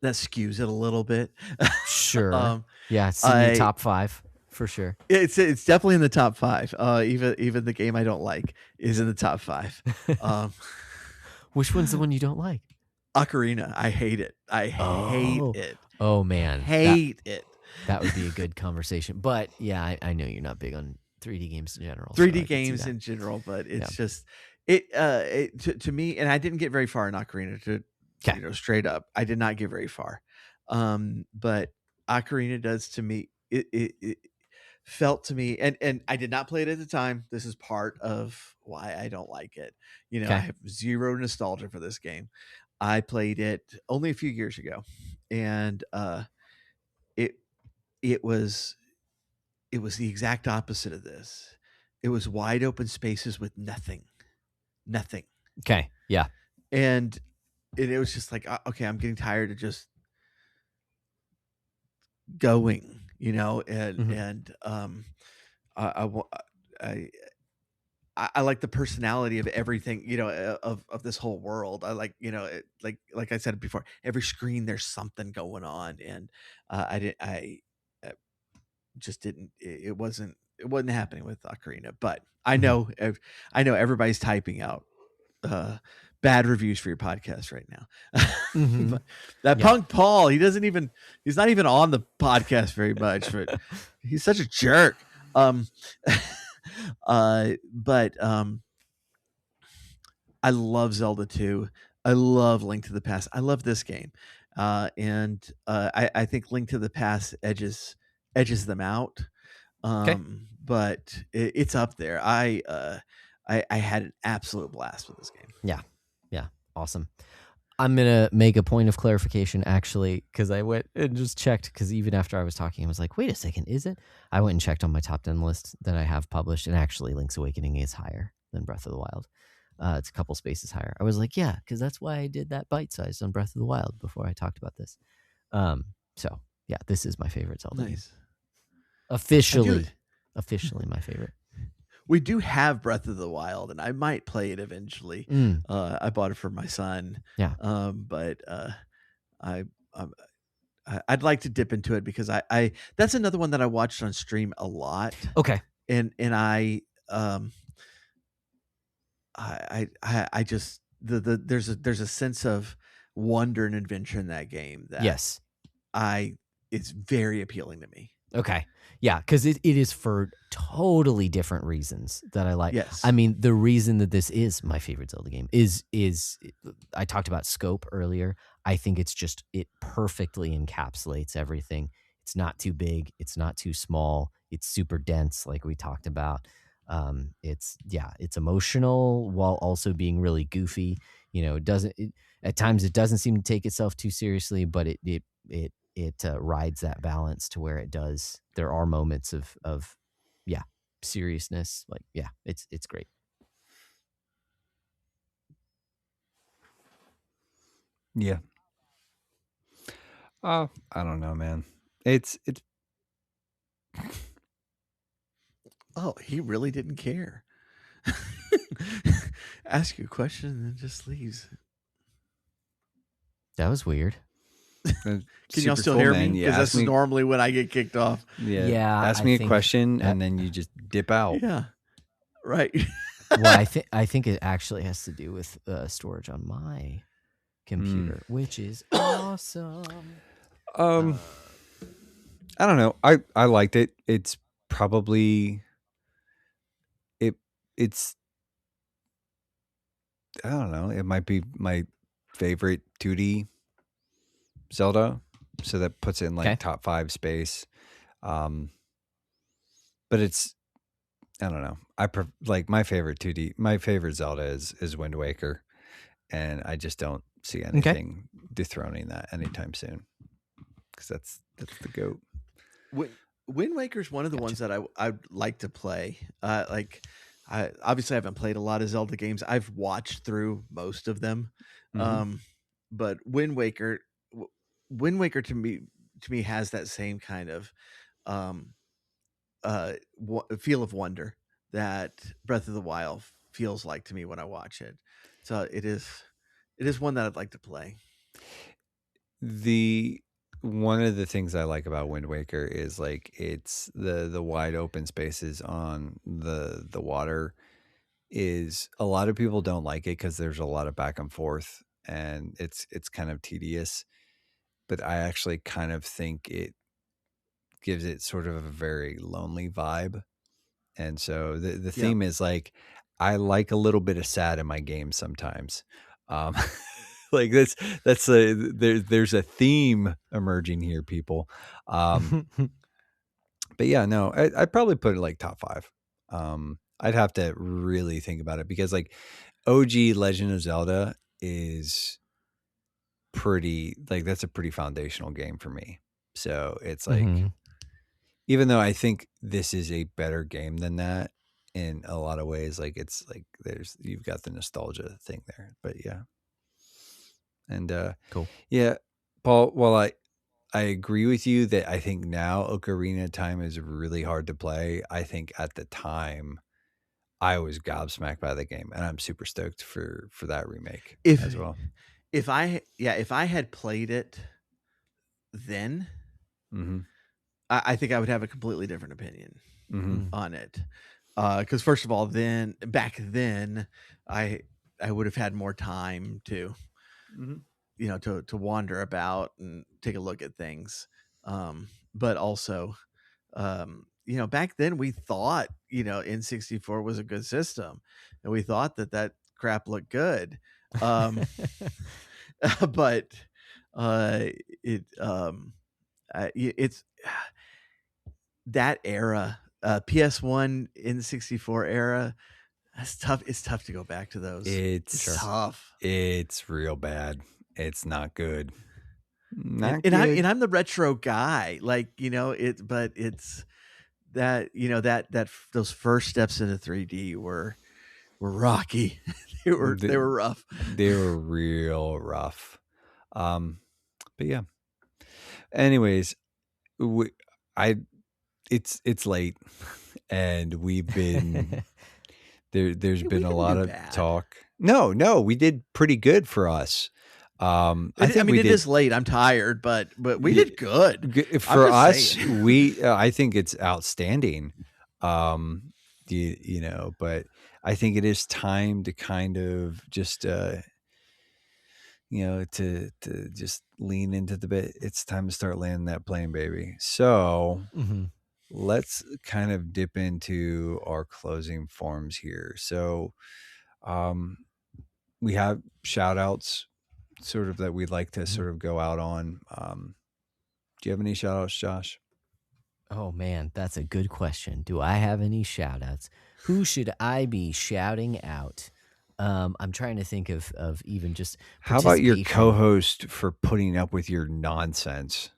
that skews it a little bit. Sure. Yeah, it's in the top 5 for sure. It's definitely in the top 5. Even the game I don't like is in the top 5. Which one's the one you don't like? Ocarina. I hate it. Hate it. Oh man, hate it. That would be a good conversation. But yeah, I know you're not big on 3D games in general. 3D games in general, but it's just to me, and I didn't get very far in Ocarina. Straight up, I did not get very far. But Ocarina does to me. It felt to me, and I did not play it at the time. This is part of why I don't like it. I have zero nostalgia for this game. I played it only a few years ago, and it was the exact opposite of this. It was wide open spaces with nothing. Okay. Yeah. And it was just like, okay, I'm getting tired of just going, and I like the personality of everything, of this whole world. I like, like I said before, every screen there's something going on, and I just didn't. It wasn't happening with Ocarina. But I know everybody's typing out bad reviews for your podcast right now. But that punk Paul, he's not even on the podcast very much, but he's such a jerk. But I love Zelda 2. I love Link to the Past. I love this game. And I think Link to the Past edges them out. But it's up there. I had an absolute blast with this game. Yeah. Awesome. I'm going to make a point of clarification, actually, because I went and just checked, because even after I was talking, I was like, wait a second, is it? I went and checked on my top 10 list that I have published, and actually Link's Awakening is higher than Breath of the Wild. It's a couple spaces higher. I was like, yeah, because that's why I did that bite size on Breath of the Wild before I talked about this. So, yeah, this is my favorite Zelda game. Officially my favorite. We do have Breath of the Wild, and I might play it eventually. I bought it for my son. Yeah. But I'd like to dip into it, because I that's another one that I watched on stream a lot. Okay. And I just there's a sense of wonder and adventure in that game that it's very appealing to me. Okay. Yeah, because it is for totally different reasons that I like. Yes. I mean, the reason that this is my favorite Zelda game is I talked about scope earlier. I think it perfectly encapsulates everything. It's not too big. It's not too small. It's super dense, like we talked about. It's emotional while also being really goofy. At times it doesn't seem to take itself too seriously, but it rides that balance to where it does. There are moments of seriousness. Like, it's great. Yeah. I don't know, man. It's Oh, he really didn't care. Ask you a question and then just leaves. That was weird. Can y'all still hear me? Because this is normally when I get kicked off. Yeah. Ask me a question and then you just dip out. Yeah. Right. Well, I think it actually has to do with storage on my computer, which is awesome. I don't know. I liked it. It's probably it's I don't know. It might be my favorite 2D Zelda, so that puts it in top 5 space. But it's I don't know. My favorite 2D, my favorite Zelda is Wind Waker, and I just don't see anything dethroning that anytime soon, because that's the GOAT. Wind Waker is one of the ones that I'd like to play. I obviously haven't played a lot of Zelda games. I've watched through most of them, but Wind Waker to me has that same kind of feel of wonder that Breath of the Wild feels like to me when I watch it. So it is one that I'd like to play. One of the things I like about Wind Waker is like it's the wide open spaces on the water. Is a lot of people don't like it because there's a lot of back and forth and it's kind of tedious, but I actually kind of think it gives it sort of a very lonely vibe. And so the theme is like, I like a little bit of sad in my game sometimes. Like there's a theme emerging here, people. But yeah, no, I'd probably put it like top 5. I'd have to really think about it because like OG Legend of Zelda is pretty, like that's a pretty foundational game for me. So it's like, even though I think this is a better game than that in a lot of ways, like it's like you've got the nostalgia thing there, but yeah. And cool. Yeah, Paul, while I agree with you that I think now Ocarina of Time is really hard to play, I think at the time I was gobsmacked by the game, and I'm super stoked for that remake as well. If I had played it then, I think I would have a completely different opinion on it. Because first of all, back then, I would have had more time to, to wander about and take a look at things. But also, back then we thought, N64 was a good system, and we thought that crap looked good. But it's that era, PS1 N64 era. That's tough. It's tough to go back to those. It's tough. It's real bad. It's not good. And I'm the retro guy, like, but it's that, that those first steps into 3D were rocky. they were rough. They were real rough. But yeah. Anyways, it's late, and we've been there's been a lot of talk. No, we did pretty good for us. I mean, it is late. I'm tired, but we did good for us. I think it's outstanding. But I think it is time to kind of just to just lean into the bit. It's time to start landing that plane, baby. So let's kind of dip into our closing forms here. So we have shout outs sort of that we'd like to sort of go out on. Do you have any shout outs, Josh? Oh man, that's a good question. Do I have any shout outs? Who should I be shouting out? I'm trying to think of even just how about your co-host for putting up with your nonsense?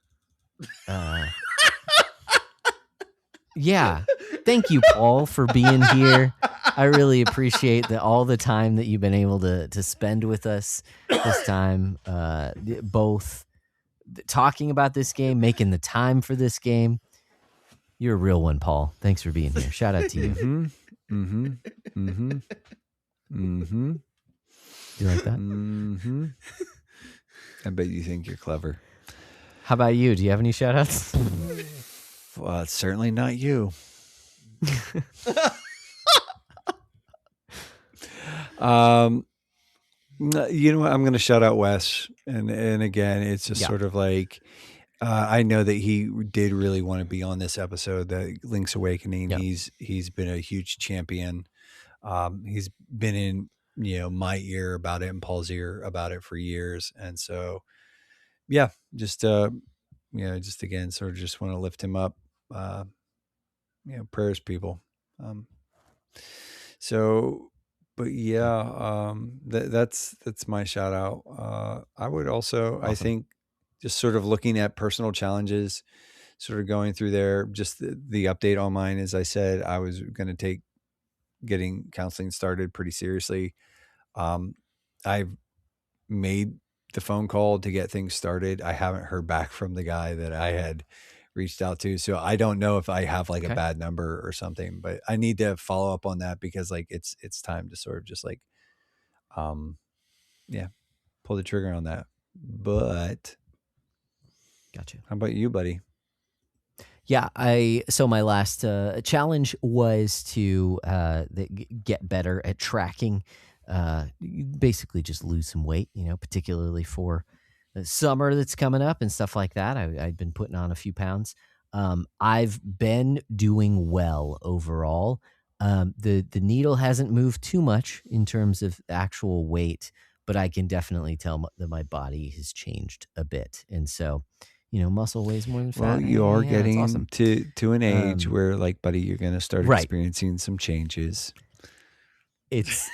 Yeah. Thank you, Paul, for being here. I really appreciate all the time that you've been able to spend with us this time, both talking about this game, making the time for this game. You're a real one, Paul. Thanks for being here. Shout out to you. Do you like that? I bet you think you're clever. How about you? Do you have any shout outs? Well, it's certainly not you. I'm going to shout out Wes, and again, it's just sort of like I know that he did really want to be on this episode, that Link's Awakening. He's been a huge champion. He's been in my ear about it and Paul's ear about it for years, and so just again, sort of just want to lift him up. Prayers, people. So but yeah, that's my shout out. I would also, awesome. I think, just sort of looking at personal challenges, sort of going through there. Just the update on mine, as I said, I was going to take getting counseling started pretty seriously. I've made the phone call to get things started. I haven't heard back from the guy that I had reached out to. So I don't know if I have like a bad number or something, but I need to follow up on that because like it's time to sort of just like, pull the trigger on that. But gotcha. How about you, buddy? Yeah, so my last challenge was to get better at tracking. Basically just lose some weight, particularly for the summer that's coming up and stuff like that. I've been putting on a few pounds. I've been doing well overall. The needle hasn't moved too much in terms of actual weight, but I can definitely tell that my body has changed a bit. And so, muscle weighs more than fat. Well, you are getting awesome. to an age where, like, buddy, you're going to start experiencing some changes. It's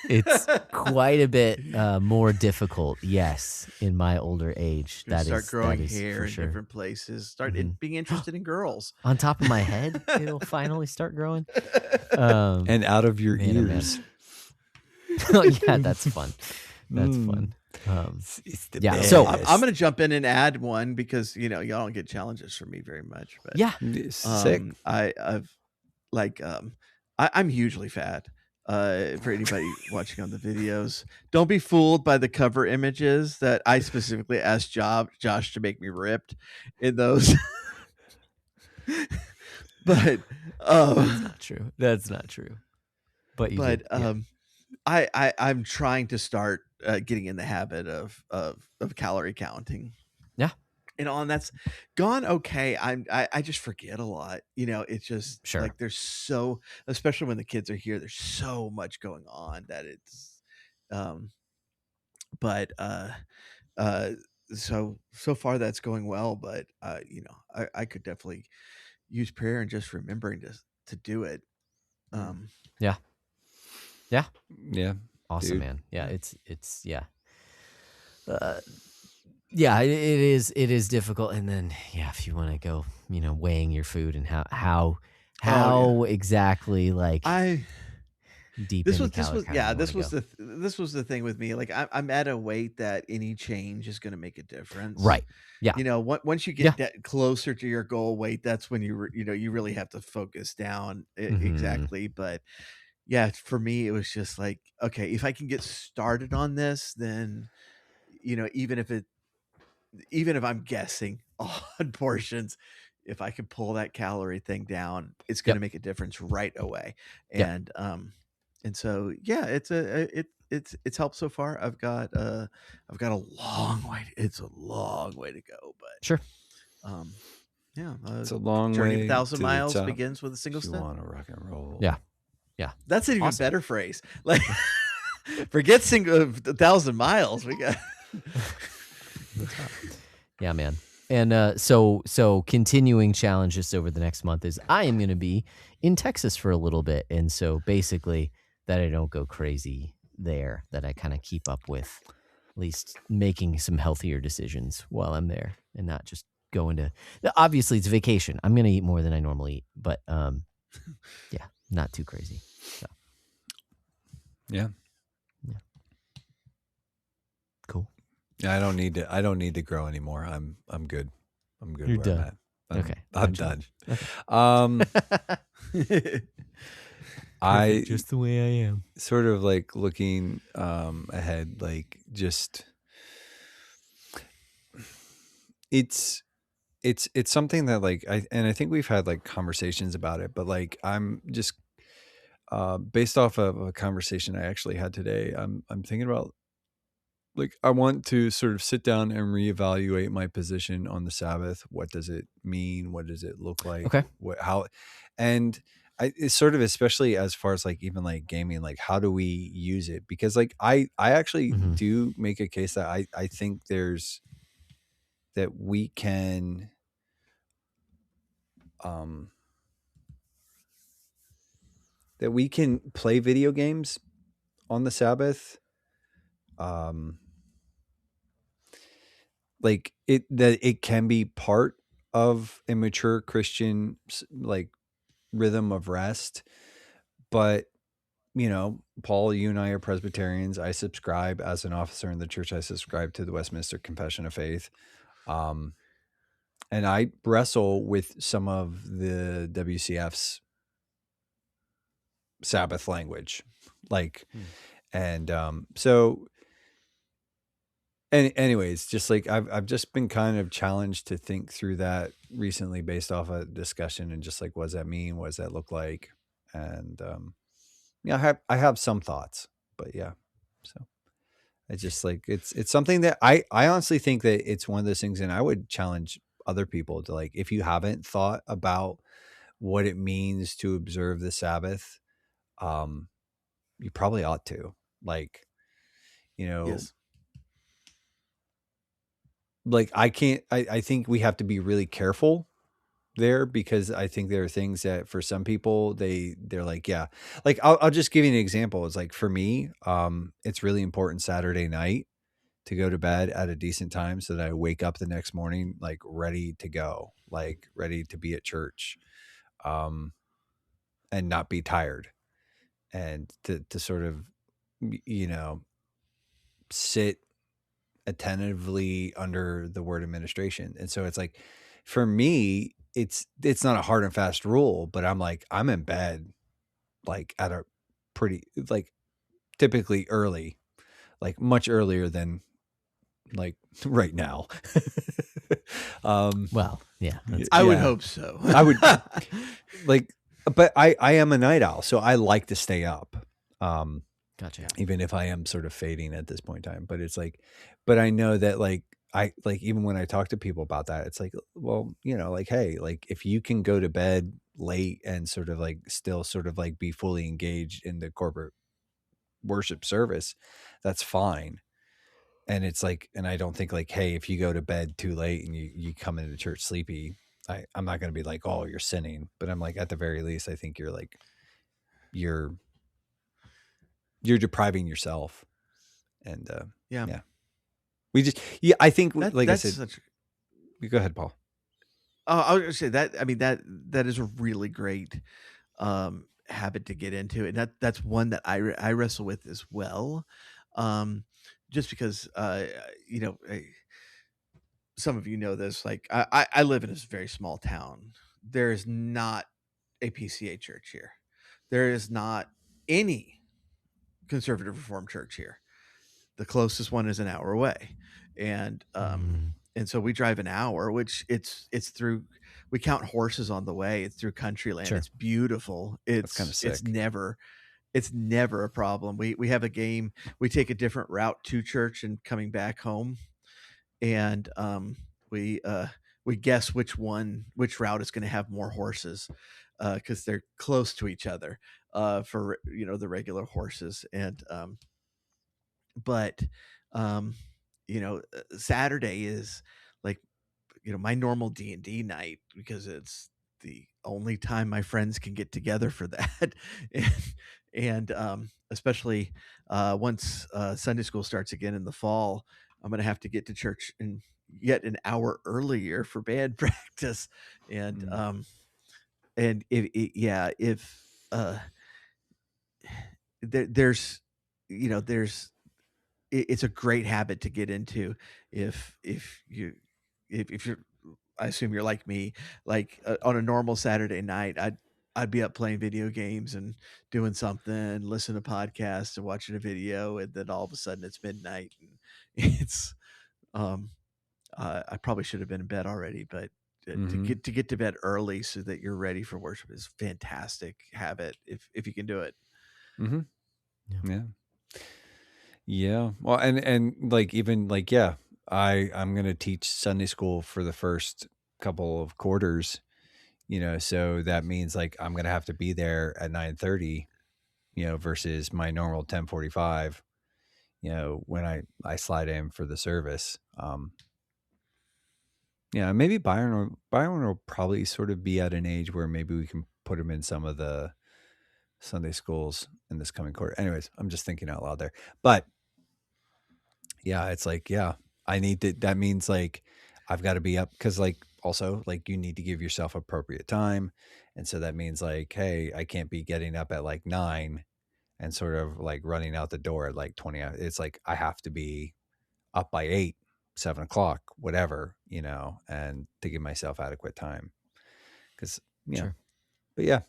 quite a bit more difficult, yes, in my older age. Start growing hair in different places. Start being interested in girls. On top of my head, it'll finally start growing. And out of your ears. Oh, yeah, that's fun. That's fun. It's the yeah. best. So I'm going to jump in and add one because y'all don't get challenges from me very much. But yeah, sick. I'm hugely fat. For anybody watching on the videos, don't be fooled by the cover images that I specifically asked Josh to make me ripped in those. But that's not true. That's not true. But I'm trying to start getting in the habit of calorie counting. Yeah. And that's gone okay. I just forget a lot. It's just like there's so, especially when the kids are here, there's so much going on that it's so far that's going well, but I could definitely use prayer and just remembering to do it. Yeah. Awesome, dude. man. Yeah, it's yeah. Yeah, it is difficult. And then, if you want to go, weighing your food and how exactly like deep. This was the thing with me. Like I'm at a weight that any change is going to make a difference. Right. Yeah. Once you get closer to your goal weight, that's when you really have to focus down exactly. But yeah, for me, it was just like, okay, if I can get started on this, then even if I'm guessing on portions, if I can pull that calorie thing down, it's going to make a difference right away. And so it's helped so far. I've got a long way. It's a long way to go, but sure. It's a long journey way. 1,000 miles begins with a single step. You want to rock and roll. Yeah. That's an even better phrase. Like, forget 1,000 miles. We got. Yeah, man. And so continuing challenges over the next month is I am going to be in Texas for a little bit. And so basically that I don't go crazy there, that I kind of keep up with at least making some healthier decisions while I'm there and not just going to, obviously it's vacation. I'm going to eat more than I normally eat, but not too crazy. So. Yeah. Cool. Yeah, I don't need to grow anymore. I'm good. I'm good. You're where done. I'm at. Okay. I'm done. Okay. I just the way I am. Sort of like looking ahead, like just it's something that like I think we've had like conversations about it, but like I'm just based off of a conversation I actually had today, I'm thinking about like I want to sort of sit down and reevaluate my position on the Sabbath. What does it mean? What does it look like? Okay. It's sort of, especially as far as like even like gaming, like how do we use it? Because like I actually do make a case that I think that we can play video games on the Sabbath. Like it can be part of a mature Christian like rhythm of rest, but Paul, you and I are Presbyterians. I subscribe as an officer in the church. I subscribe to the Westminster Confession of Faith. And I wrestle with some of the WCF's Sabbath language, and so. And anyways, just like I've just been kind of challenged to think through that recently based off a discussion and just like, what does that mean? What does that look like? And I have some thoughts, but yeah. So it's just like it's something that I honestly think that it's one of those things, and I would challenge other people to, like, if you haven't thought about what it means to observe the Sabbath, you probably ought to. Like, Yes. Like I think we have to be really careful there, because I think there are things that for some people they're like, yeah, like I'll just give you an example. It's like, for me, it's really important Saturday night to go to bed at a decent time so that I wake up the next morning like ready to go, like ready to be at church, and not be tired, and to sort of sit attentively under the word administration. And so it's like, for me, it's not a hard and fast rule, but I'm in bed like at a pretty, like, typically early, like much earlier than like right now. Well, yeah, I would hope so. I would like, but I am a night owl, so I like to stay up. Gotcha. Even if I am sort of fading at this point in time, but it's like, but I know that like, even when I talk to people about that, it's like, well, like, hey, like if you can go to bed late and sort of like still sort of like be fully engaged in the corporate worship service, that's fine. And it's like, and I don't think like, hey, if you go to bed too late and you come into church sleepy, I'm not going to be like, oh, you're sinning. But I'm like, at the very least, I think you're like, you're depriving yourself. And yeah, we just, I think like I said, go ahead, Paul. Oh, I was gonna say that. I mean, that is a really great habit to get into, and that's one that I wrestle with as well. Just because some of you know this, like I live in a very small town. There is not a PCA church here. There is not any conservative reformed church here. The closest one is an hour away, and so we drive an hour, which it's through. We count horses on the way. It's through country land. Sure. It's beautiful. It's kind of sick. It's never a problem. We have a game. We take a different route to church and coming back home, and we guess which route is going to have more horses, because they're close to each other, for the regular horses. And but Saturday is like my normal D&D night, because it's the only time my friends can get together for that. and especially once Sunday school starts again in the fall, I'm gonna have to get to church and yet an hour earlier for band practice. And if there's it's a great habit to get into if you're I assume you're like me, like on a normal Saturday night, I'd be up playing video games and doing something, listening to podcasts and watching a video, and then all of a sudden it's midnight, and it's I probably should have been in bed already, but to get to bed early so that you're ready for worship is a fantastic habit if you can do it. Yeah. Well, and like, even like, yeah, I'm going to teach Sunday school for the first couple of quarters, so that means like I'm going to have to be there at 9:30, versus my normal 10:45, when I slide in for the service. Yeah, maybe Byron will probably sort of be at an age where maybe we can put him in some of the Sunday schools in this coming quarter. Anyways, I'm just thinking out loud there. But yeah, it's like, yeah, I need to, that means like I've got to be up because like also like you need to give yourself appropriate time. And so that means like, hey, I can't be getting up at like 9 and sort of like running out the door at like 20 hours. It's like I have to be up by 8, 7 o'clock, whatever, you know, and to give myself adequate time. Because, yeah. Sure. But yeah,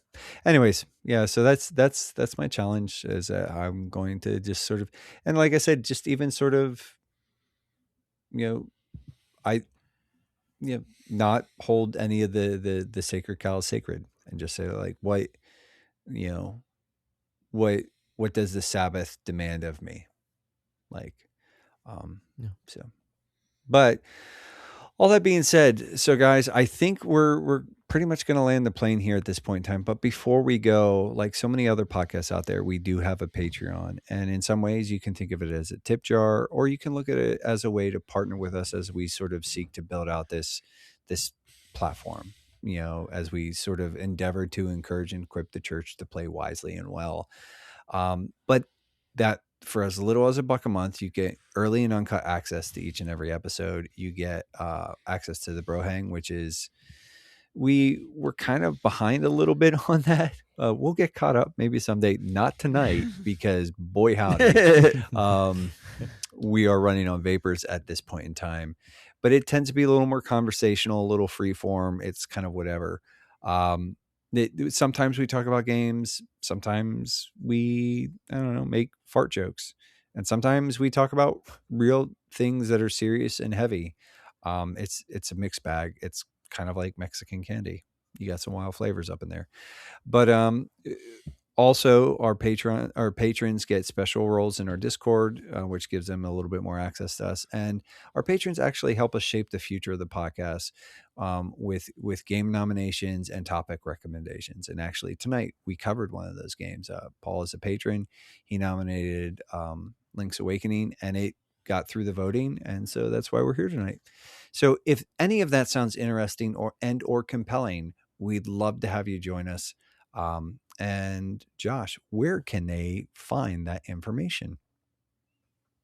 anyways, yeah. So that's my challenge is I'm going to just sort of, and like I said, just even sort of, you know, not hold any of the sacred cows sacred and just say like, what, you know, what does the Sabbath demand of me? Like, so, but all that being said, so guys, I think we're pretty much going to land the plane here at this point in time. But before we go, like so many other podcasts out there, we do have a Patreon. And in some ways you can think of it as a tip jar, or you can look at it as a way to partner with us as we sort of seek to build out this platform, you know, as we sort of endeavor to encourage and equip the church to play wisely and well. But that for as little as $1 a month, you get early and uncut access to each and every episode. You get access to the Bro Hang, which is, we're kind of behind a little bit on that. We'll get caught up maybe someday, not tonight, because boy howdy, we are running on vapors at this point in time. But it tends to be a little more conversational, a little free form. It's kind of whatever. Sometimes we talk about games. Sometimes we, I don't know, make fart jokes. And sometimes we talk about real things that are serious and heavy. It's a mixed bag. It's kind of like Mexican candy. You got some wild flavors up in there. But also our patrons get special roles in our Discord, which gives them a little bit more access to us. And our patrons actually help us shape the future of the podcast with game nominations and topic recommendations. And actually tonight we covered one of those games. Paul is a patron. He nominated Link's Awakening, and it got through the voting. And so that's why we're here tonight. So if any of that sounds interesting or compelling, we'd love to have you join us. And Josh, where can they find that information?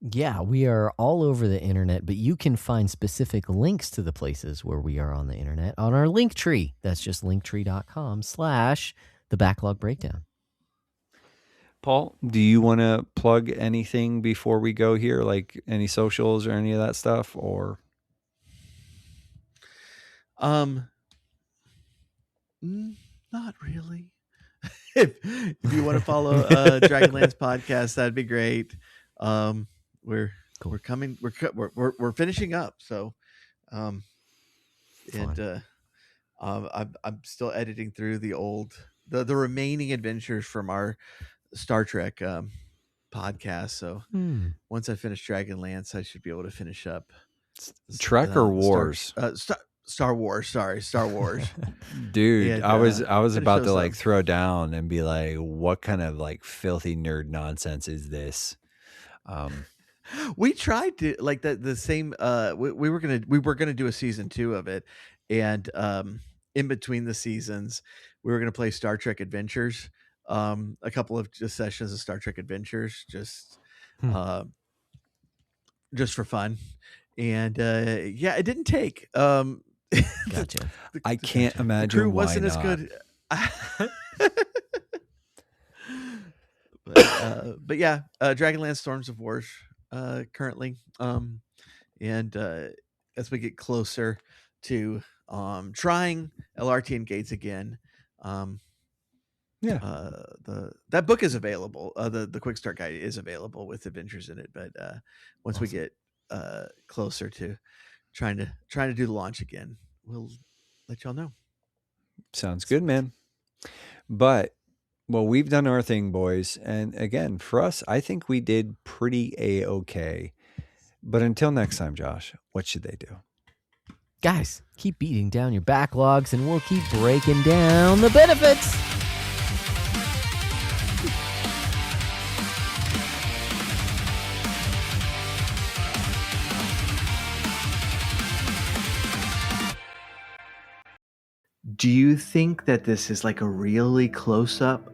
Yeah, we are all over the internet, but you can find specific links to the places where we are on the internet on our link tree. That's just linktree.com/the Backlog Breakdown. Paul, do you want to plug anything before we go here? Like any socials or any of that stuff, or? Not really. if you want to follow Dragonlance podcast, that'd be great. We're coming. We're finishing up. So, I'm still editing through the remaining adventures from our Star Trek podcast. So once I finish Dragonlance, I should be able to finish up Trek or Wars. Star Wars. Sorry, Star Wars. Dude, and, I was about to like throw down and be like, what kind of like filthy nerd nonsense is this? We tried to like the same we were gonna do a season 2 of it, and in between the seasons we were gonna play Star Trek Adventures, a couple of just sessions of Star Trek Adventures, just for fun. And yeah, it didn't take. Gotcha. I can't imagine the crew wasn't as good. But yeah, Dragonlance Storms of Wars currently, and as we get closer to trying LRT and Gates again, that book is available. The quick start guide is available with adventures in it, but once we get closer to trying to do the launch again, we'll let y'all know. Sounds good, man. But well, we've done our thing, boys, and again, for us, I think we did pretty A-okay. But until next time, Josh, what should they do? Guys, keep beating down your backlogs and we'll keep breaking down the benefits. Do you think that this is like a really close-up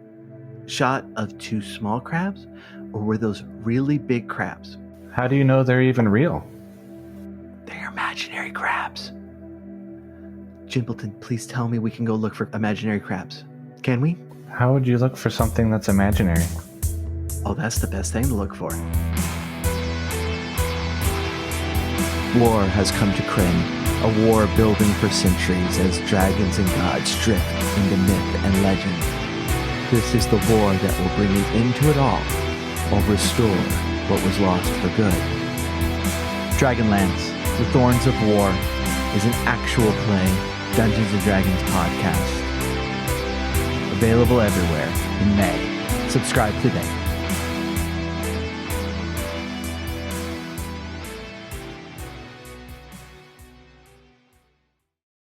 shot of 2 small crabs, or were those really big crabs? How do you know they're even real? They're imaginary crabs. Jimpleton, please tell me we can go look for imaginary crabs. Can we? How would you look for something that's imaginary? Oh, that's the best thing to look for. War has come to Krynn, a war building for centuries as dragons and gods drift into myth and legend. This is the war that will bring an end to it all, or restore what was lost for good. Dragonlance, The Thorns of War, is an actual play Dungeons & Dragons podcast. Available everywhere in May. Subscribe today.